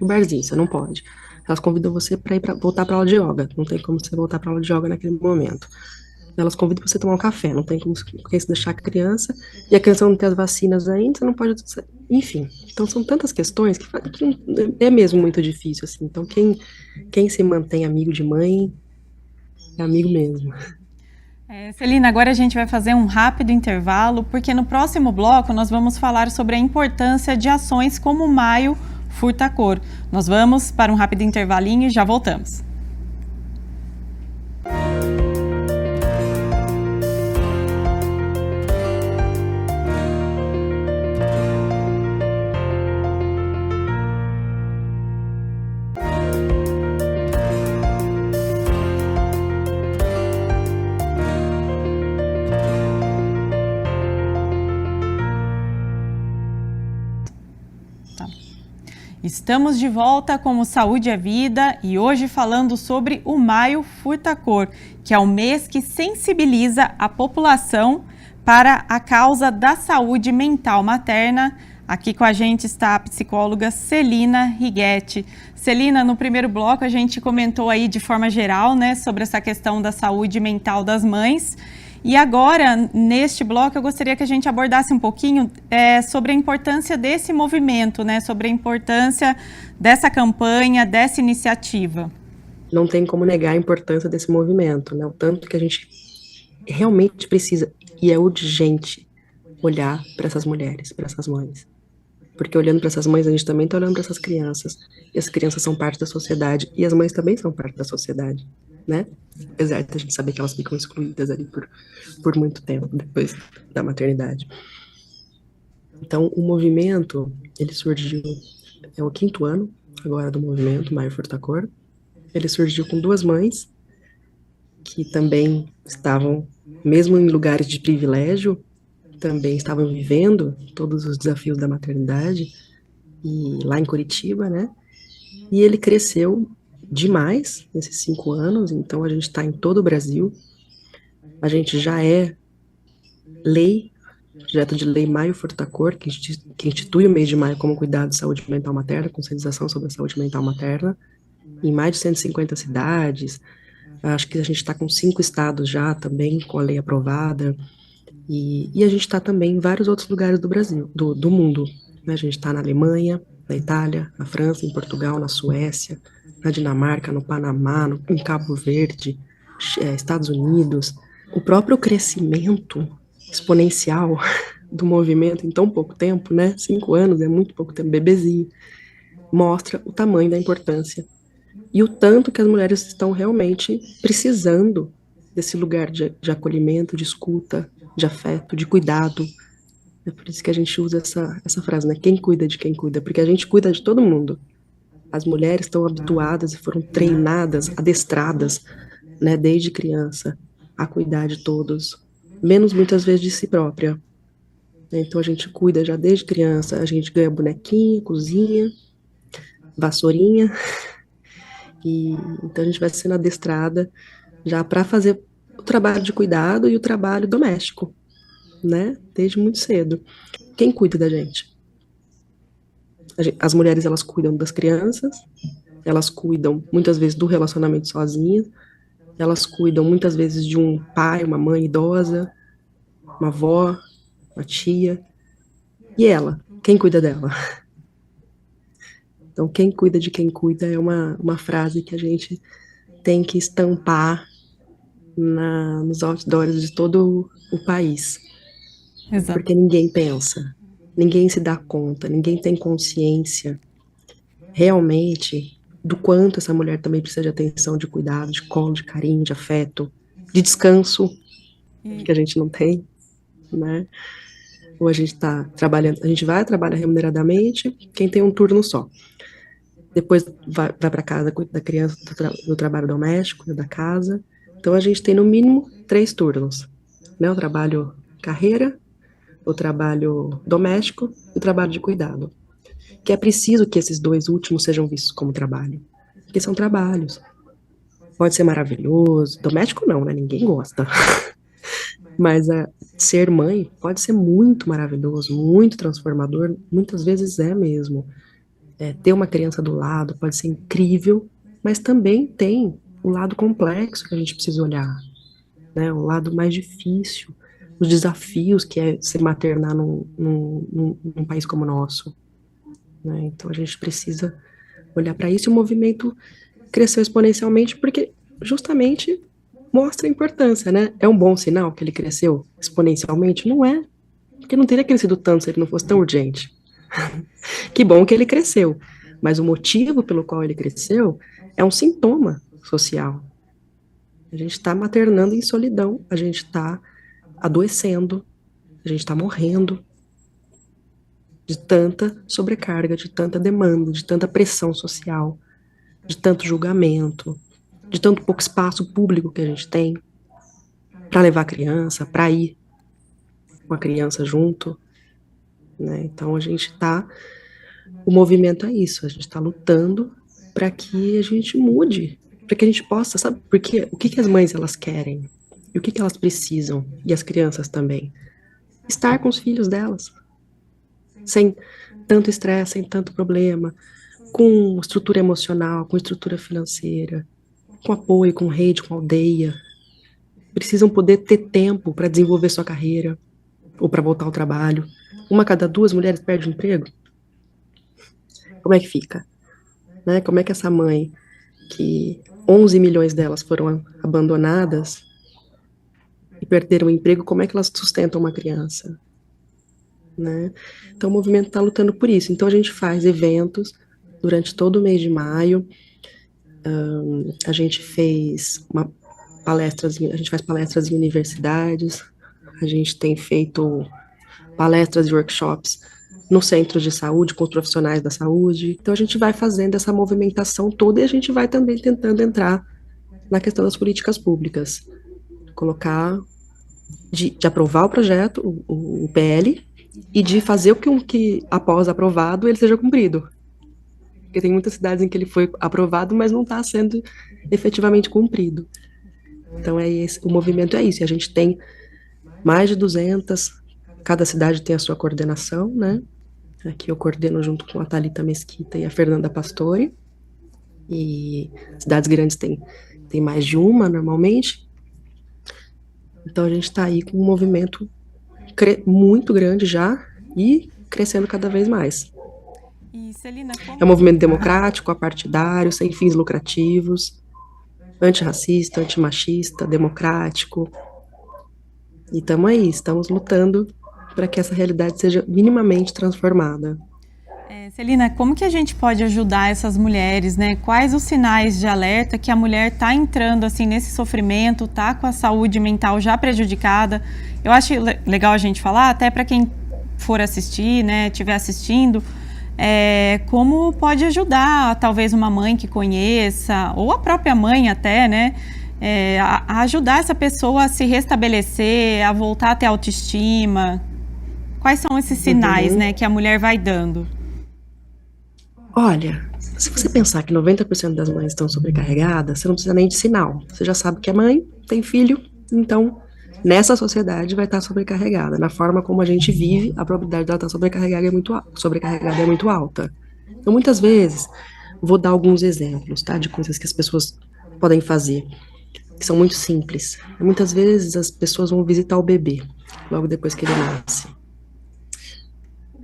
no barzinho, você não pode. Elas convidam você para ir voltar para aula de yoga, não tem como você voltar para aula de yoga naquele momento. Elas convidam você a tomar um café, não tem como você deixar a criança, e a criança não tem as vacinas ainda, você não pode. Enfim, então são tantas questões que é mesmo muito difícil, assim. Então, quem se mantém amigo de mãe é amigo mesmo. Celina, agora a gente vai fazer um rápido intervalo, porque no próximo bloco nós vamos falar sobre a importância de ações como o Maio Furta Cor. Nós vamos para um rápido intervalinho e já voltamos. Estamos de volta com o Saúde é Vida e hoje falando sobre o Maio Furta Cor, que é o mês que sensibiliza a população para a causa da saúde mental materna. Aqui com a gente está a psicóloga Celina Righetti. Celina, no primeiro bloco a gente comentou aí de forma geral, né, sobre essa questão da saúde mental das mães. E agora, neste bloco, eu gostaria que a gente abordasse um pouquinho sobre a importância desse movimento, né? Sobre a importância dessa campanha, dessa iniciativa. Não tem como negar a importância desse movimento, né? O tanto que a gente realmente precisa, e é urgente, olhar para essas mulheres, para essas mães. Porque olhando para essas mães, a gente também está olhando para essas crianças. E as crianças são parte da sociedade, e as mães também são parte da sociedade, né? Apesar de a gente saber que elas ficam excluídas ali por muito tempo depois da maternidade. Então, o movimento, ele surgiu, é o 5º ano agora do movimento, Maio Furta Cor. Ele surgiu com 2 mães, que também estavam, mesmo em lugares de privilégio, também estavam vivendo todos os desafios da maternidade, e lá em Curitiba, né? E ele cresceu demais nesses 5 anos, então a gente está em todo o Brasil. A gente já é lei, projeto de lei Maio Furta Cor, que institui o mês de maio como cuidado de saúde mental materna, conscientização sobre a saúde mental materna, em mais de 150 cidades. Acho que a gente está com 5 estados já também com a lei aprovada, e a gente está também em vários outros lugares do Brasil, do mundo. Né? A gente está na Alemanha, na Itália, na França, em Portugal, na Suécia, na Dinamarca, no Panamá, em Cabo Verde, Estados Unidos. O próprio crescimento exponencial do movimento em tão pouco tempo, né? 5 anos é muito pouco tempo, bebezinho, mostra o tamanho da importância e o tanto que as mulheres estão realmente precisando desse lugar de acolhimento, de escuta, de afeto, de cuidado. É por isso que a gente usa essa frase, né? Quem cuida de quem cuida, porque a gente cuida de todo mundo. As mulheres estão habituadas e foram treinadas, adestradas, né, desde criança, a cuidar de todos, menos muitas vezes de si própria. né? Então a gente cuida já desde criança, a gente ganha bonequinha, cozinha, vassourinha, e então a gente vai sendo adestrada já para fazer o trabalho de cuidado e o trabalho doméstico, né? Desde muito cedo. Quem cuida da gente? As mulheres, elas cuidam das crianças, elas cuidam muitas vezes do relacionamento sozinhas, elas cuidam muitas vezes de um pai, uma mãe idosa, uma avó, uma tia. E ela? Quem cuida dela? Então, quem cuida de quem cuida é uma frase que a gente tem que estampar nos outdoors de todo o país. Exato. Porque ninguém pensa, ninguém se dá conta, ninguém tem consciência realmente do quanto essa mulher também precisa de atenção, de cuidado, de colo, de carinho, de afeto, de descanso, que a gente não tem, né? Ou a gente está trabalhando, a gente vai trabalhar remuneradamente, quem tem um turno só. Depois vai para casa, cuida da criança, do trabalho doméstico, da casa. Então a gente tem no mínimo 3 turnos, né? O trabalho carreira, o trabalho doméstico e o trabalho de cuidado. Que é preciso que esses 2 últimos sejam vistos como trabalho, porque são trabalhos. Pode ser maravilhoso, doméstico não, né? Ninguém gosta. Mas ser mãe pode ser muito maravilhoso, muito transformador, muitas vezes é mesmo. Ter uma criança do lado pode ser incrível, mas também tem o lado complexo que a gente precisa olhar, né? O lado mais difícil, os desafios que é se maternar num país como o nosso, né? Então a gente precisa olhar para isso, e o movimento cresceu exponencialmente porque justamente mostra a importância, né? É um bom sinal que ele cresceu exponencialmente? Não é, porque não teria crescido tanto se ele não fosse tão urgente. Que bom que ele cresceu, mas o motivo pelo qual ele cresceu é um sintoma social. A gente está maternando em solidão, a gente está adoecendo, a gente está morrendo de tanta sobrecarga, de tanta demanda, de tanta pressão social, de tanto julgamento, de tanto pouco espaço público que a gente tem para levar a criança, para ir com a criança junto, né? Então a gente está, o movimento é isso, a gente está lutando para que a gente mude, para que a gente possa, sabe, porque o que as mães elas querem e o que elas precisam, e as crianças também, estar com os filhos delas, sem tanto estresse, sem tanto problema, com estrutura emocional, com estrutura financeira, com apoio, com rede, com aldeia. Precisam poder ter tempo para desenvolver sua carreira ou para voltar ao trabalho. Uma a cada 2 mulheres perde o emprego. Como é que fica? Né? Como é que essa mãe, que 11 milhões delas foram abandonadas e perderam o emprego, como é que elas sustentam uma criança? Né? Então o movimento está lutando por isso. Então a gente faz eventos durante todo o mês de maio. A gente fez a gente faz palestras em universidades, a gente tem feito palestras e workshops no centro de saúde, com os profissionais da saúde. Então a gente vai fazendo essa movimentação toda e a gente vai também tentando entrar na questão das políticas públicas, colocar, de aprovar o projeto, o PL, e de fazer com que, após aprovado, ele seja cumprido. Porque tem muitas cidades em que ele foi aprovado, mas não está sendo efetivamente cumprido. Então, o movimento é isso. E a gente tem mais de 200, cada cidade tem a sua coordenação, né? Aqui eu coordeno junto com a Thalita Mesquita e a Fernanda Pastore. E cidades grandes tem mais de uma, normalmente. Então, a gente está aí com um movimento muito grande já e crescendo cada vez mais. E, Celina, É um movimento democrático, apartidário, sem fins lucrativos, antirracista, antimachista, democrático. E estamos aí, estamos lutando para que essa realidade seja minimamente transformada. Celina, como que a gente pode ajudar essas mulheres, né? Quais os sinais de alerta que a mulher está entrando assim nesse sofrimento, está com a saúde mental já prejudicada? Eu acho legal a gente falar, até para quem for assistir, né, estiver assistindo, como pode ajudar talvez uma mãe que conheça, ou a própria mãe até, né? A ajudar essa pessoa a se restabelecer, a voltar a ter autoestima. Quais são esses sinais, né, que a mulher vai dando? Olha, se você pensar que 90% das mães estão sobrecarregadas, você não precisa nem de sinal. Você já sabe que é mãe, tem filho, então nessa sociedade vai estar sobrecarregada. Na forma como a gente vive, a probabilidade dela estar sobrecarregada é muito alta. Então, muitas vezes, vou dar alguns exemplos, tá, de coisas que as pessoas podem fazer, que são muito simples. Muitas vezes as pessoas vão visitar o bebê, logo depois que ele nasce.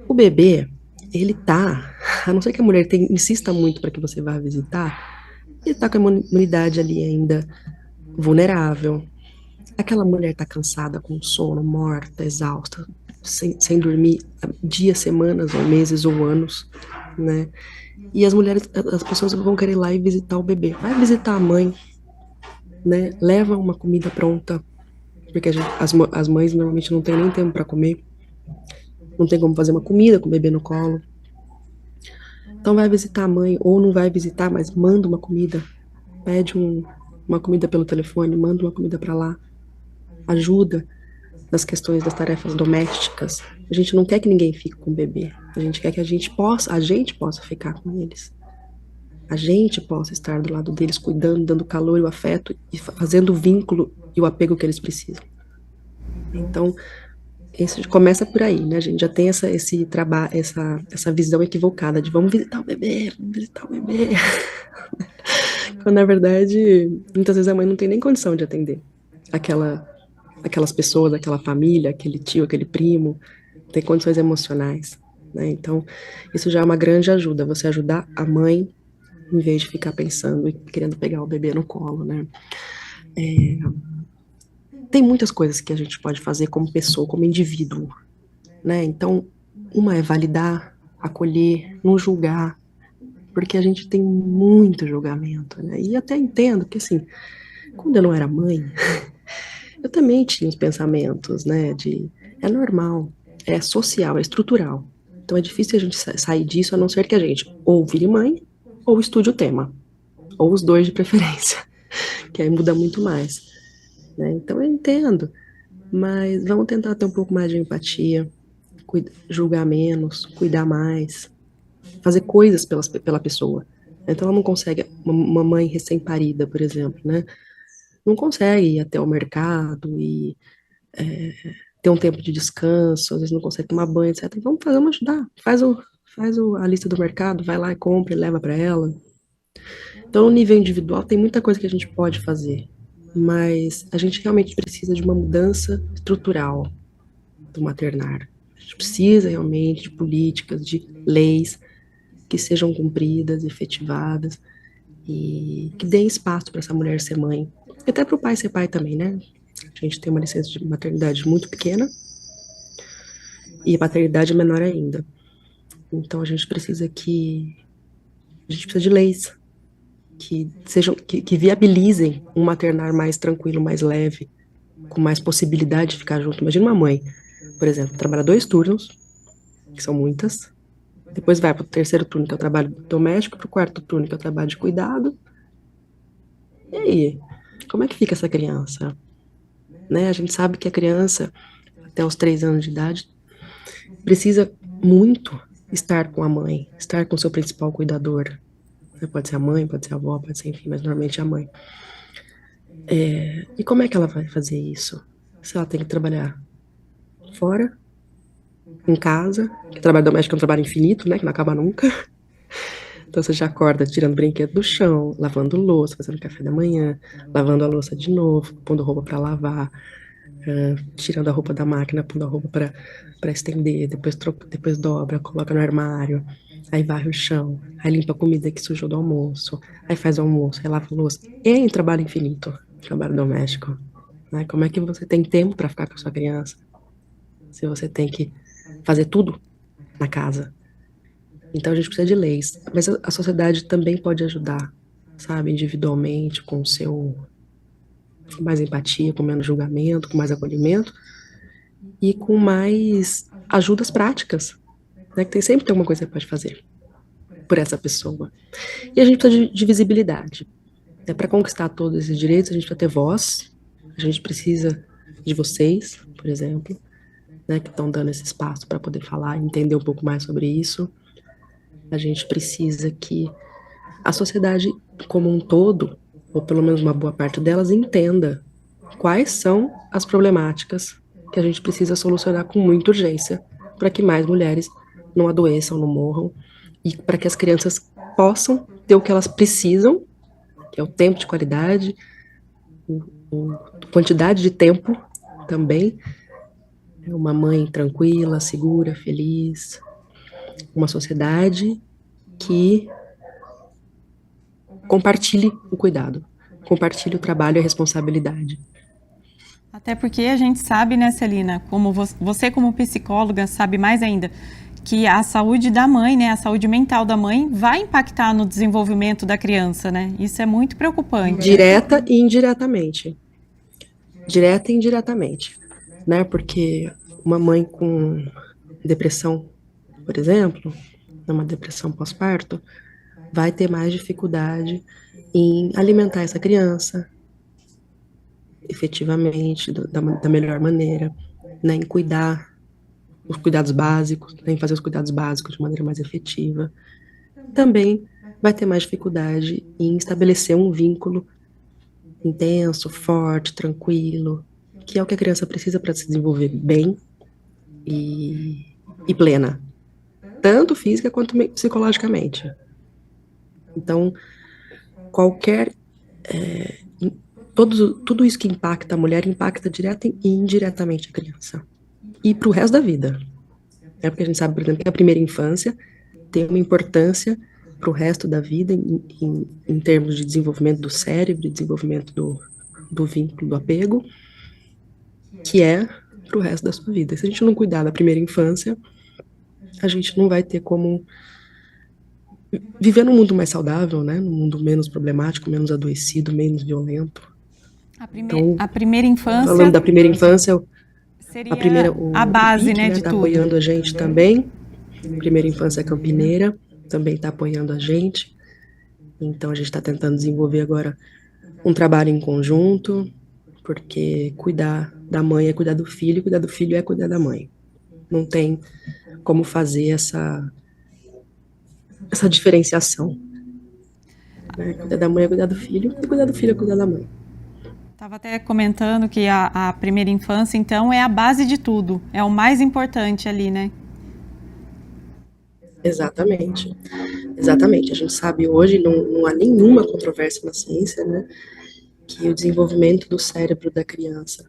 O bebê, ele tá, a não ser que a mulher insista muito para que você vá visitar, ele tá com a imunidade ali ainda vulnerável. Aquela mulher tá cansada, com sono, morta, exausta, sem dormir dias, semanas, ou meses, ou anos, né? E as pessoas vão querer ir lá e visitar o bebê. Vai visitar a mãe, né? Leva uma comida pronta, porque as mães normalmente não têm nem tempo para comer, não tem como fazer uma comida com o bebê no colo. Então vai visitar a mãe, ou não vai visitar, mas manda uma comida, pede uma comida pelo telefone, manda uma comida para lá, ajuda nas questões das tarefas domésticas. A gente não quer que ninguém fique com o bebê, a gente quer que a gente possa ficar com eles. A gente possa estar do lado deles, cuidando, dando calor e o afeto, e fazendo o vínculo e o apego que eles precisam. Então, isso começa por aí, né? A gente já tem esse trabalho, essa visão equivocada de vamos visitar o bebê, vamos visitar o bebê. Quando, na verdade, muitas vezes a mãe não tem nem condição de atender aquelas pessoas, aquela família, aquele tio, aquele primo, tem condições emocionais, né? Então, isso já é uma grande ajuda, você ajudar a mãe em vez de ficar pensando e querendo pegar o bebê no colo, né? Tem muitas coisas que a gente pode fazer como pessoa, como indivíduo, né? Então, uma é validar, acolher, não julgar, porque a gente tem muito julgamento, né? E até entendo que, assim, quando eu não era mãe, eu também tinha os pensamentos, né? É normal, é social, é estrutural. Então é difícil a gente sair disso, a não ser que a gente ou vire mãe, ou estude o tema, ou os dois de preferência, que aí muda muito mais, né? Então eu entendo, mas vamos tentar ter um pouco mais de empatia, julgar menos, cuidar mais, fazer coisas pela pessoa. Então ela não consegue, uma mãe recém-parida, por exemplo, né? Não consegue ir até o mercado e ter um tempo de descanso, às vezes não consegue tomar banho, etc. Vamos ajudar. A lista do mercado, vai lá e compra e leva para ela. Então, no nível individual, tem muita coisa que a gente pode fazer, mas a gente realmente precisa de uma mudança estrutural do maternar. A gente precisa realmente de políticas, de leis que sejam cumpridas, efetivadas e que deem espaço para essa mulher ser mãe. E até para o pai ser pai também, né? A gente tem uma licença de maternidade muito pequena e a paternidade é menor ainda. Então a gente precisa de leis que viabilizem um maternar mais tranquilo, mais leve, com mais possibilidade de ficar junto. Imagina uma mãe, por exemplo, trabalha 2 turnos, que são muitas, depois vai para o terceiro turno, que é o trabalho doméstico, para o quarto turno, que é o trabalho de cuidado. E aí, como é que fica essa criança? Né? A gente sabe que a criança, até os 3 anos de idade, precisa muito estar com a mãe, estar com o seu principal cuidador. Pode ser a mãe, pode ser a avó, pode ser, enfim, mas normalmente é a mãe. E como é que ela vai fazer isso? Se ela tem que trabalhar fora, em casa, que trabalho doméstico é um trabalho infinito, né, que não acaba nunca. Então você já acorda tirando brinquedo do chão, lavando louça, fazendo café da manhã, lavando a louça de novo, pondo roupa para lavar, tirando a roupa da máquina, pondo a roupa para estender, depois dobra, coloca no armário, aí varre o chão, aí limpa a comida que sujou do almoço, aí faz o almoço, aí lava a louça. É um trabalho infinito, trabalho doméstico, né? Como é que você tem tempo para ficar com a sua criança? Se você tem que fazer tudo na casa. Então a gente precisa de leis, mas a sociedade também pode ajudar, sabe, individualmente, com mais empatia, com menos julgamento, com mais acolhimento e com mais ajudas práticas, né? Que sempre tem alguma coisa que você pode fazer por essa pessoa. E a gente precisa de visibilidade. Para conquistar todos esses direitos, a gente precisa ter voz, a gente precisa de vocês, por exemplo, né, que estão dando esse espaço para poder falar e entender um pouco mais sobre isso. A gente precisa que a sociedade como um todo, ou pelo menos uma boa parte delas, entenda quais são as problemáticas que a gente precisa solucionar com muita urgência para que mais mulheres não adoeçam, não morram, e para que as crianças possam ter o que elas precisam, que é o tempo de qualidade, a quantidade de tempo também, uma mãe tranquila, segura, feliz, uma sociedade que compartilhe o cuidado, compartilhe o trabalho e a responsabilidade. Até porque a gente sabe, né, Celina, como você como psicóloga sabe mais ainda, que a saúde da mãe, né, a saúde mental da mãe vai impactar no desenvolvimento da criança, né? Isso é muito preocupante. Direta e indiretamente. Direta e indiretamente, né? Porque uma mãe com depressão, por exemplo, uma depressão pós-parto, vai ter mais dificuldade em alimentar essa criança efetivamente, da melhor maneira, né? Em cuidar os cuidados básicos, né, em fazer os cuidados básicos de maneira mais efetiva. Também vai ter mais dificuldade em estabelecer um vínculo intenso, forte, tranquilo, que é o que a criança precisa para se desenvolver bem e plena, tanto física quanto psicologicamente. Então, qualquer tudo isso que impacta a mulher impacta direta e indiretamente a criança. E para o resto da vida. É porque a gente sabe, por exemplo, que a primeira infância tem uma importância para o resto da vida em termos de desenvolvimento do cérebro, desenvolvimento do vínculo, do apego, que é para o resto da sua vida. Se a gente não cuidar da primeira infância, a gente não vai ter como viver num mundo mais saudável, né? Num mundo menos problemático, menos adoecido, menos violento. A primeira infância... Falando da primeira infância, seria a base, IPIC, né, de tá tudo. Apoiando a gente também. Primeira Infância Campineira também está apoiando a gente. Então, a gente está tentando desenvolver agora um trabalho em conjunto, porque cuidar da mãe é cuidar do filho, cuidar do filho é cuidar da mãe. Não tem como fazer essa diferenciação. Né? Cuidar da mãe é cuidar do filho, e cuidar do filho é cuidar da mãe. Estava até comentando que a primeira infância, então, é a base de tudo, é o mais importante ali, né? Exatamente. Exatamente. A gente sabe hoje, não há nenhuma controvérsia na ciência, né, que o desenvolvimento do cérebro da criança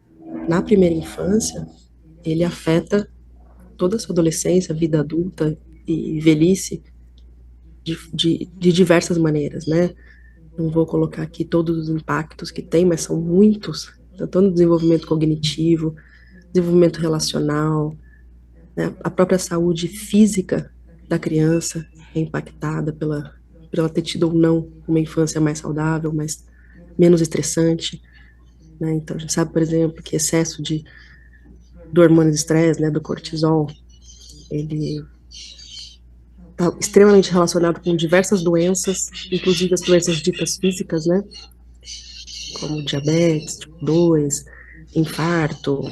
na primeira infância, ele afeta toda a sua adolescência, vida adulta e velhice de diversas maneiras, né? Não vou colocar aqui todos os impactos que tem, mas são muitos, tanto no desenvolvimento cognitivo, desenvolvimento relacional, né? A própria saúde física da criança é impactada por ela ter tido ou não uma infância mais saudável, mais menos estressante, né? Então a gente sabe, por exemplo, que excesso do hormônio de estresse, né, do cortisol, ele está extremamente relacionado com diversas doenças, inclusive as doenças ditas físicas, né, como diabetes tipo 2, infarto,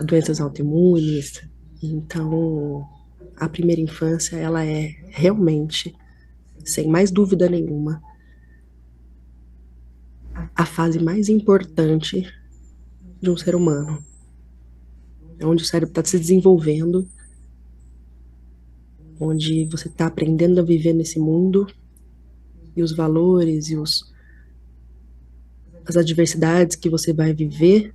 doenças autoimunes. Então, a primeira infância, ela é realmente, sem mais dúvida nenhuma, a fase mais importante de um ser humano. É onde o cérebro está se desenvolvendo, onde você está aprendendo a viver nesse mundo, e os valores e as adversidades que você vai viver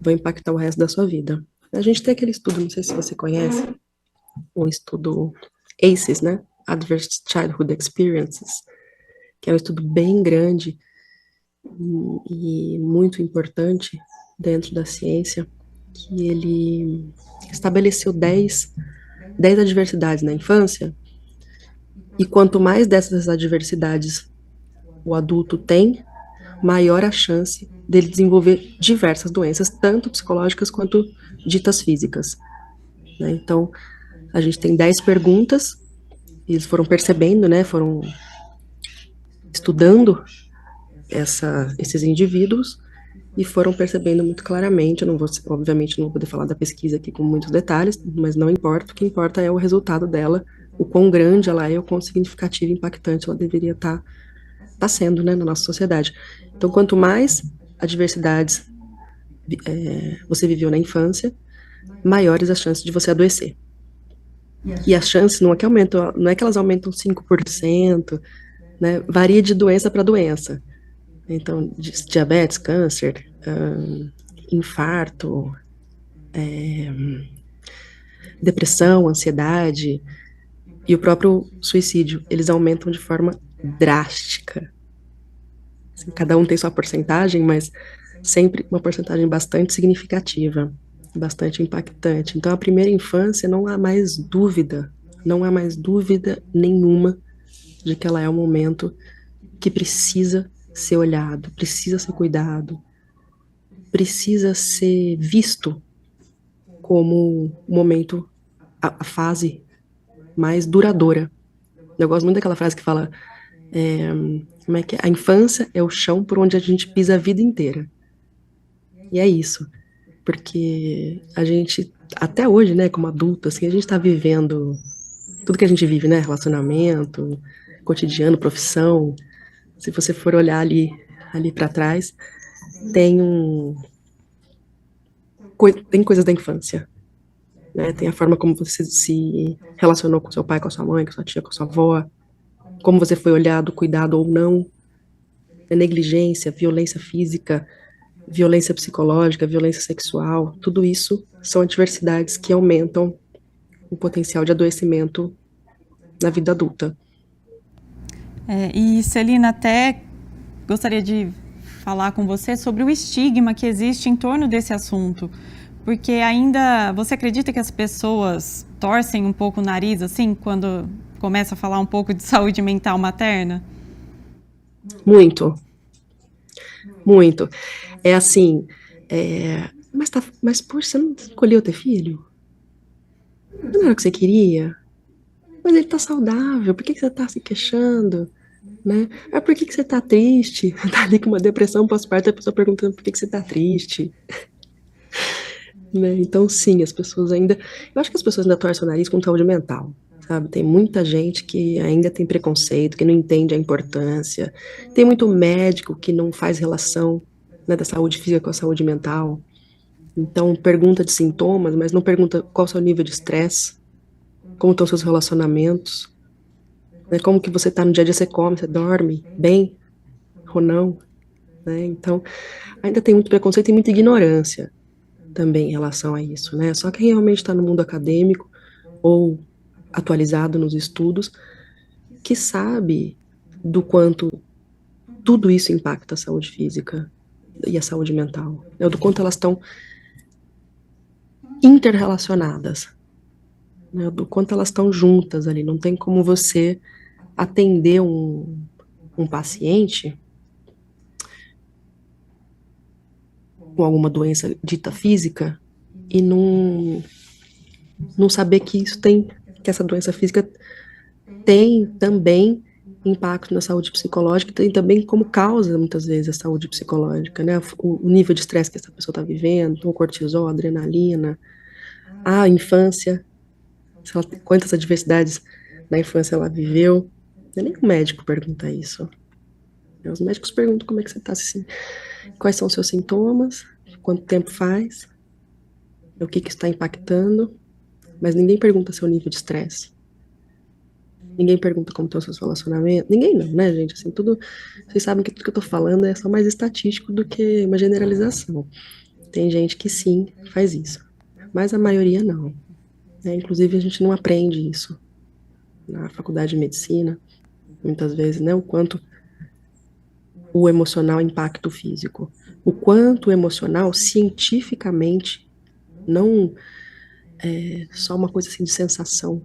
vão impactar o resto da sua vida. A gente tem aquele estudo, não sei se você conhece, o estudo ACEs, né? Adverse Childhood Experiences, que é um estudo bem grande e muito importante dentro da ciência, que ele estabeleceu 10 adversidades na infância, e quanto mais dessas adversidades o adulto tem, maior a chance dele desenvolver diversas doenças, tanto psicológicas quanto ditas físicas. Né? Então, a gente tem 10 perguntas, e eles foram percebendo, né, foram estudando esses indivíduos, e foram percebendo muito claramente, eu não vou, obviamente não vou poder falar da pesquisa aqui com muitos detalhes, mas não importa, o que importa é o resultado dela, o quão grande ela é, o quão significativa e impactante ela deveria tá sendo, né, na nossa sociedade. Então, quanto mais adversidades você viveu na infância, maiores as chances de você adoecer. E as chances não é que aumentam, não é que elas aumentam 5%, né? Varia de doença para doença. Então, diabetes, câncer, infarto, depressão, ansiedade e o próprio suicídio, eles aumentam de forma drástica. Assim, cada um tem sua porcentagem, mas sempre uma porcentagem bastante significativa, bastante impactante. Então, a primeira infância não há mais dúvida, não há mais dúvida nenhuma de que ela é um momento que precisa ser olhado, precisa ser cuidado, precisa ser visto como um momento, a fase mais duradoura. Eu gosto muito daquela frase que fala, como é que é? A infância é o chão por onde a gente pisa a vida inteira. E é isso, porque a gente, até hoje, né, como adulto, assim, a gente tá vivendo tudo que a gente vive, né, relacionamento, cotidiano, profissão. Se você for olhar ali para trás, tem tem coisas da infância, né? Tem a forma como você se relacionou com seu pai, com a sua mãe, com a sua tia, com a sua avó, como você foi olhado, cuidado ou não, negligência, violência física, violência psicológica, violência sexual, tudo isso são adversidades que aumentam o potencial de adoecimento na vida adulta. E Celina, até gostaria de falar com você sobre o estigma que existe em torno desse assunto, porque ainda você acredita que as pessoas torcem um pouco o nariz assim quando começa a falar um pouco de saúde mental materna? Muito, muito. É assim, mas poxa, você não escolheu ter filho? Não era o que você queria? Mas ele tá saudável, por que você tá se queixando? Né? Por que você tá triste? Tá ali com uma depressão pós-parto, a pessoa perguntando por que você tá triste. Né? Então, sim, as pessoas ainda. Eu acho que as pessoas ainda torcem o nariz com saúde mental, sabe? Tem muita gente que ainda tem preconceito, que não entende a importância. Tem muito médico que não faz relação, né, da saúde física com a saúde mental. Então, pergunta de sintomas, mas não pergunta qual é o seu nível de estresse, como estão seus relacionamentos, né? Como que você está no dia a dia, você come, você dorme bem ou não, né? Então, ainda tem muito preconceito e muita ignorância também em relação a isso, né? Só quem realmente está no mundo acadêmico ou atualizado nos estudos, que sabe do quanto tudo isso impacta a saúde física e a saúde mental, né? Do quanto elas estão interrelacionadas, né? Do quanto elas estão juntas ali. Não tem como você atender um paciente com alguma doença dita física e não saber que que essa doença física tem também impacto na saúde psicológica, tem também como causa, muitas vezes, a saúde psicológica, né? O nível de estresse que essa pessoa está vivendo, o cortisol, a adrenalina, a infância, quantas adversidades na infância ela viveu. Nem o médico pergunta isso. Os médicos perguntam como é que você está, assim, quais são os seus sintomas, quanto tempo faz, o que está impactando, mas ninguém pergunta seu nível de estresse. Ninguém pergunta como estão os seus relacionamentos. Ninguém não, né, gente? Assim, tudo. Vocês sabem que tudo que eu tô falando é só mais estatístico do que uma generalização. Tem gente que sim faz isso, mas a maioria não. Né? Inclusive, a gente não aprende isso na faculdade de medicina, muitas vezes, né? O quanto o emocional impacta o físico. O quanto o emocional, cientificamente, não é só uma coisa assim de sensação,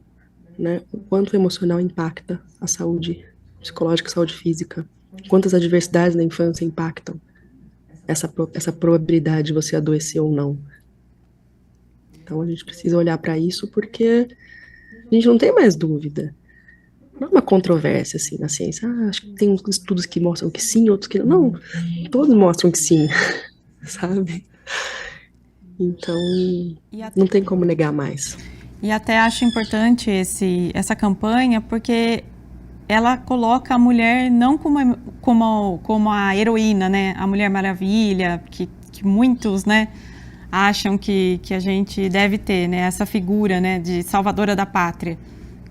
né? O quanto o emocional impacta a saúde psicológica, a saúde física. Quantas adversidades na infância impactam essa probabilidade de você adoecer ou não. Então a gente precisa olhar para isso porque a gente não tem mais dúvida. Não é uma controvérsia assim na ciência. Acho que tem uns estudos que mostram que sim, outros que não. Não, todos mostram que sim. sabe? Então, E, a- não tem como negar mais. e até acho importante essa campanha, porque ela coloca a mulher não como a heroína, né? A Mulher Maravilha, que muitos, né, acham que a gente deve ter, né? Essa figura, né, de salvadora da pátria.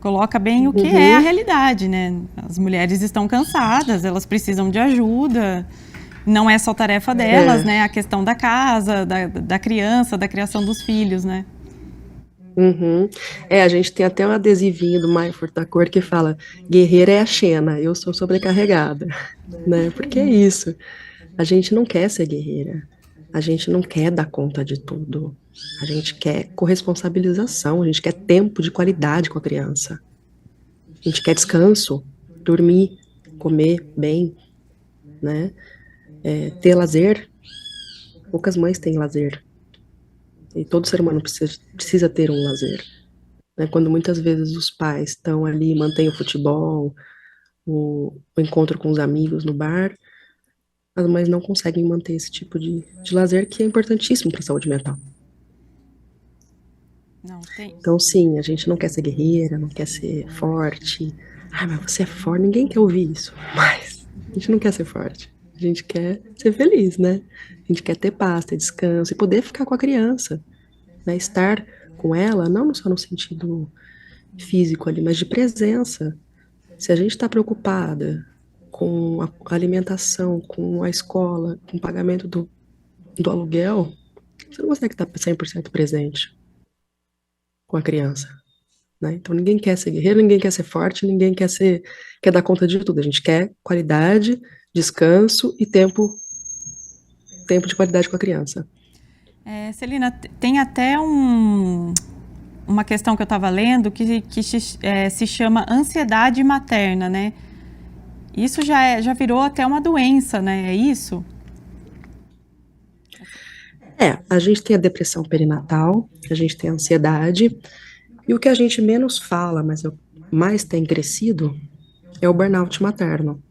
Coloca bem o que é a Uhum. realidade, né? As mulheres estão cansadas, elas precisam de ajuda. Não é só tarefa delas, É. né? A questão da casa, da criança, da criação dos filhos, né? Uhum. A gente tem até um adesivinho do Maio Furtacor que fala: guerreira é a Xena, eu sou sobrecarregada, né? Porque é isso. A gente não quer ser guerreira. A gente não quer dar conta de tudo. A gente quer corresponsabilização, a gente quer tempo de qualidade com a criança. A gente quer descanso, dormir, comer bem, né? Ter lazer. Poucas mães têm lazer. E todo ser humano precisa ter um lazer. Né? Quando muitas vezes os pais estão ali, mantêm o futebol, o encontro com os amigos no bar, as mães não conseguem manter esse tipo de lazer que é importantíssimo para a saúde mental. Não, tem. Então, sim, a gente não quer ser guerreira, não quer ser forte. Ai, mas você é forte, ninguém quer ouvir isso. Mas a gente não quer ser forte. A gente quer ser feliz, né? A gente quer ter paz, ter descanso e poder ficar com a criança, né? Estar com ela, não só no sentido físico ali, mas de presença. Se a gente está preocupada com a alimentação, com a escola, com o pagamento do aluguel, você não consegue estar 100% presente com a criança, né? Então ninguém quer ser guerreiro, ninguém quer ser forte, ninguém quer dar conta de tudo. A gente quer qualidade, descanso e tempo de qualidade com a criança. Celina, tem até uma questão que eu estava lendo que se chama ansiedade materna, né? Isso já virou até uma doença, né? É isso? A gente tem a depressão perinatal, a gente tem a ansiedade, e o que a gente menos fala, mas mais tem crescido, é o burnout materno.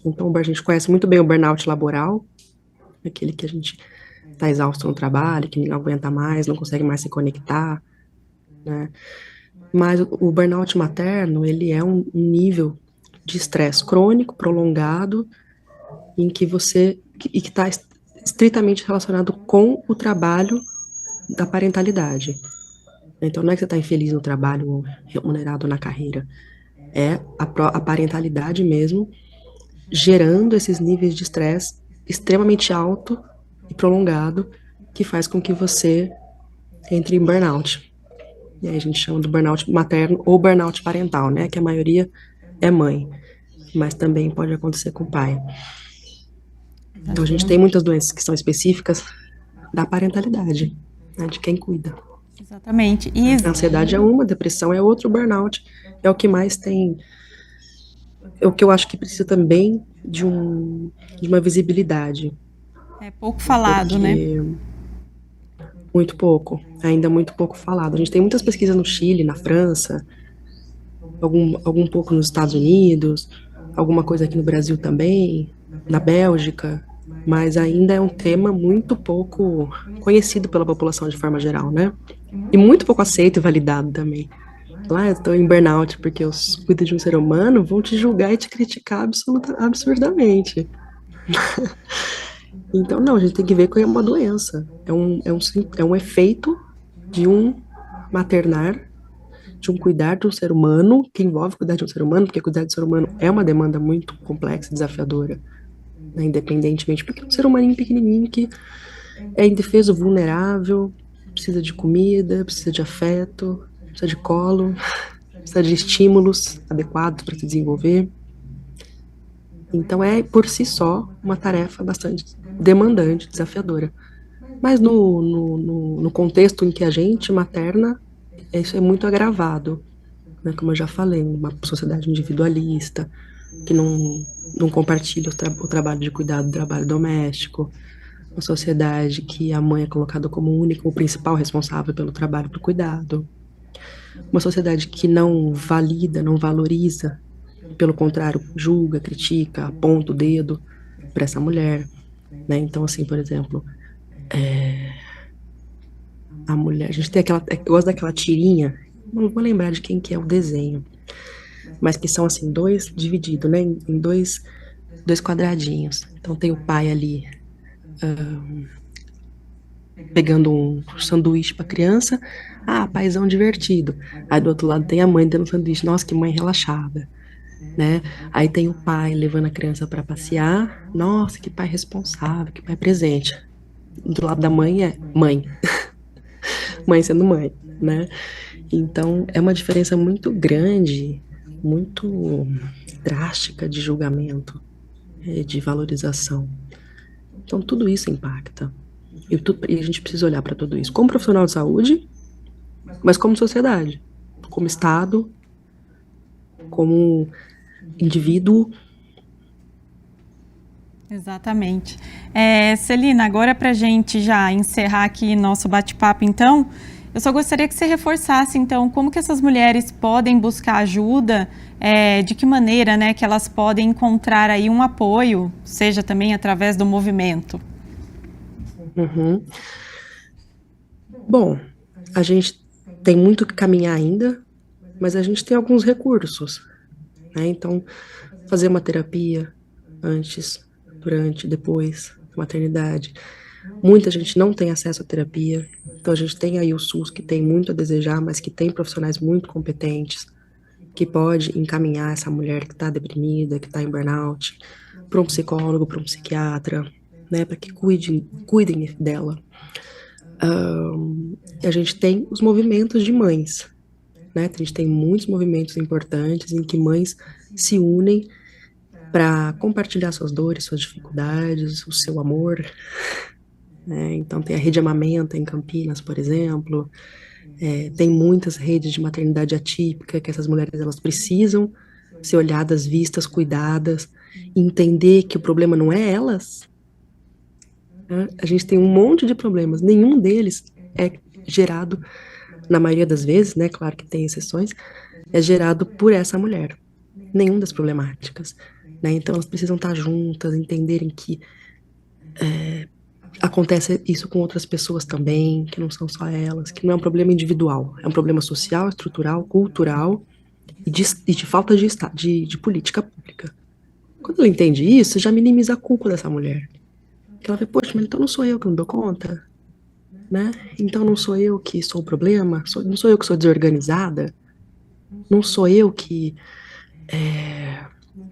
Então, a gente conhece muito bem o burnout laboral, aquele que a gente está exausto no trabalho, que não aguenta mais, não consegue mais se conectar, né? Mas o burnout materno, ele é um nível de estresse crônico, prolongado, em que e que está estritamente relacionado com o trabalho da parentalidade. Então, não é que você está infeliz no trabalho ou remunerado na carreira, é a parentalidade mesmo, gerando esses níveis de estresse extremamente alto e prolongado, que faz com que você entre em burnout. E aí a gente chama de burnout materno ou burnout parental, né? Que a maioria é mãe, mas também pode acontecer com o pai. Então a gente tem muitas doenças que são específicas da parentalidade, né? De quem cuida. Exatamente. A ansiedade é uma, a depressão é outro, o burnout é o que mais tem. É o que eu acho que precisa também de uma visibilidade. É pouco falado, né? Porque muito pouco, ainda muito pouco falado. A gente tem muitas pesquisas no Chile, na França, algum pouco nos Estados Unidos, alguma coisa aqui no Brasil também, na Bélgica, mas ainda é um tema muito pouco conhecido pela população de forma geral, né? E muito pouco aceito e validado também. Lá eu estou em burnout porque eu cuido de um ser humano, vão te julgar e te criticar absurdamente. Então, não, a gente tem que ver que é uma doença. É um efeito de um maternar, de um cuidar de um ser humano, que envolve cuidar de um ser humano, porque cuidar de um ser humano é uma demanda muito complexa, desafiadora, né, independentemente, porque é um ser humaninho pequenininho que é indefeso, vulnerável, precisa de comida, precisa de afeto, precisa de colo, precisa de estímulos adequados para se desenvolver. Então é, por si só, uma tarefa bastante demandante, desafiadora. Mas no contexto em que a gente materna, isso é muito agravado, né? Como eu já falei, uma sociedade individualista, que não compartilha o trabalho de cuidado do trabalho doméstico, uma sociedade que a mãe é colocada como única ou principal responsável pelo trabalho do cuidado, uma sociedade que não valida, não valoriza, pelo contrário, julga, critica, aponta o dedo para essa mulher. né? Então, assim, por exemplo, a mulher, a gente tem aquela, eu gosto daquela tirinha, não vou lembrar de quem que é o desenho, mas que são, assim, dois divididos, né, em dois quadradinhos. Então, tem o pai ali pegando um sanduíche para criança, paizão divertido. Aí do outro lado tem a mãe dando um sanduíche, nossa, que mãe relaxada, né? Aí tem o pai levando a criança para passear, nossa, que pai responsável, que pai presente. Do lado da mãe é mãe, mãe sendo mãe, né? Então é uma diferença muito grande, muito drástica de julgamento, de valorização. Então tudo isso impacta. E a gente precisa olhar para tudo isso como profissional de saúde, mas como sociedade, como Estado, como indivíduo. Exatamente. Celina, agora para a gente já encerrar aqui nosso bate-papo, então, eu só gostaria que você reforçasse, então, como que essas mulheres podem buscar ajuda, de que maneira, né, que elas podem encontrar aí um apoio, seja também através do movimento. Uhum. Bom, a gente tem muito que caminhar ainda, mas a gente tem alguns recursos, né? Então, fazer uma terapia antes, durante, depois da maternidade. Muita gente não tem acesso à terapia, então a gente tem aí o SUS que tem muito a desejar, mas que tem profissionais muito competentes, que pode encaminhar essa mulher que está deprimida, que está em burnout, para um psicólogo, para um psiquiatra, né, para que cuidem dela. A gente tem os movimentos de mães, né? A gente tem muitos movimentos importantes em que mães se unem para compartilhar suas dores, suas dificuldades, o seu amor, né? Então tem a Rede Amamenta em Campinas, por exemplo. Tem muitas redes de maternidade atípica que essas mulheres elas precisam ser olhadas, vistas, cuidadas, entender que o problema não é elas. Né? A gente tem um monte de problemas, nenhum deles é gerado, na maioria das vezes, né? Claro que tem exceções, é gerado por essa mulher. Nenhum das problemáticas. Né? Então elas precisam estar juntas, entenderem que acontece isso com outras pessoas também, que não são só elas, que não é um problema individual, é um problema social, estrutural, cultural e de falta de política pública. Quando ela entende isso, já minimiza a culpa dessa mulher. Ela vê, poxa, mas então não sou eu que não dou conta, né? Então não sou eu que sou o problema, não sou eu que sou desorganizada, não sou eu que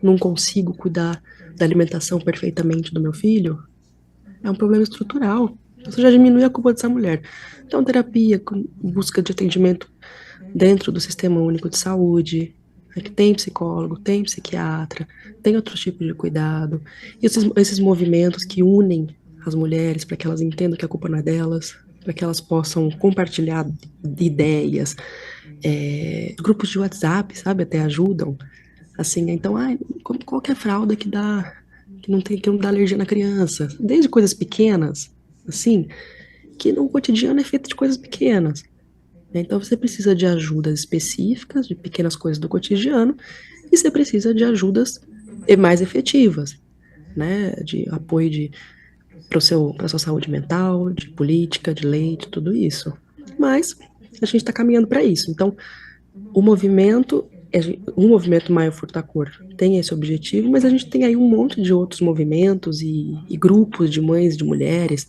não consigo cuidar da alimentação perfeitamente do meu filho. É um problema estrutural. Isso já diminui a culpa dessa mulher. Então, terapia, com busca de atendimento dentro do Sistema Único de Saúde, que tem psicólogo, tem psiquiatra, tem outros tipos de cuidado. E esses movimentos que unem as mulheres para que elas entendam que a culpa não é delas, para que elas possam compartilhar ideias. Grupos de WhatsApp, sabe, até ajudam. Assim, então, qual que é a fralda que não dá alergia na criança? Desde coisas pequenas, assim, que no cotidiano é feito de coisas pequenas. Então você precisa de ajudas específicas, de pequenas coisas do cotidiano, e você precisa de ajudas mais efetivas, né? De apoio para a sua saúde mental, de política, de lei, de tudo isso. Mas a gente está caminhando para isso. Então, o movimento Maio Furtacor tem esse objetivo, mas a gente tem aí um monte de outros movimentos e grupos de mães, de mulheres,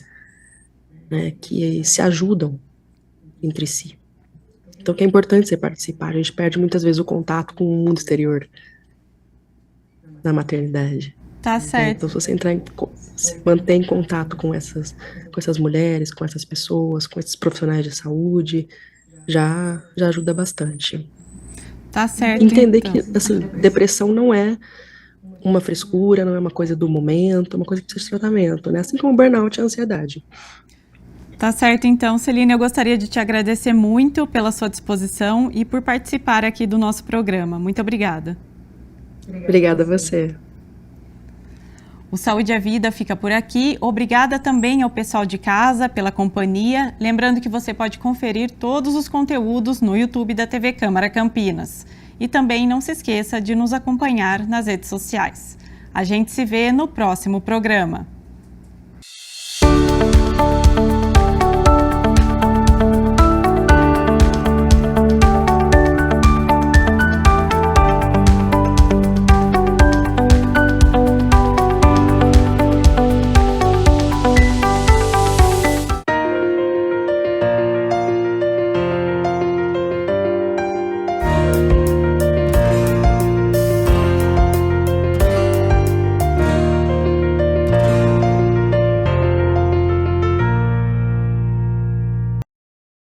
né, que se ajudam entre si. Então, que é importante você participar. A gente perde muitas vezes o contato com o mundo exterior na maternidade. Tá certo. Então, se você se manter em contato com essas mulheres, com essas pessoas, com esses profissionais de saúde, já ajuda bastante. Tá certo. Entender então. que assim, depressão não é uma frescura, não é uma coisa do momento, é uma coisa que precisa de tratamento, né? Assim como o burnout e a ansiedade. Tá certo, então, Celina, eu gostaria de te agradecer muito pela sua disposição e por participar aqui do nosso programa. Muito obrigada. Obrigada a você. O Saúde à Vida fica por aqui. Obrigada também ao pessoal de casa pela companhia. Lembrando que você pode conferir todos os conteúdos no YouTube da TV Câmara Campinas. E também não se esqueça de nos acompanhar nas redes sociais. A gente se vê no próximo programa.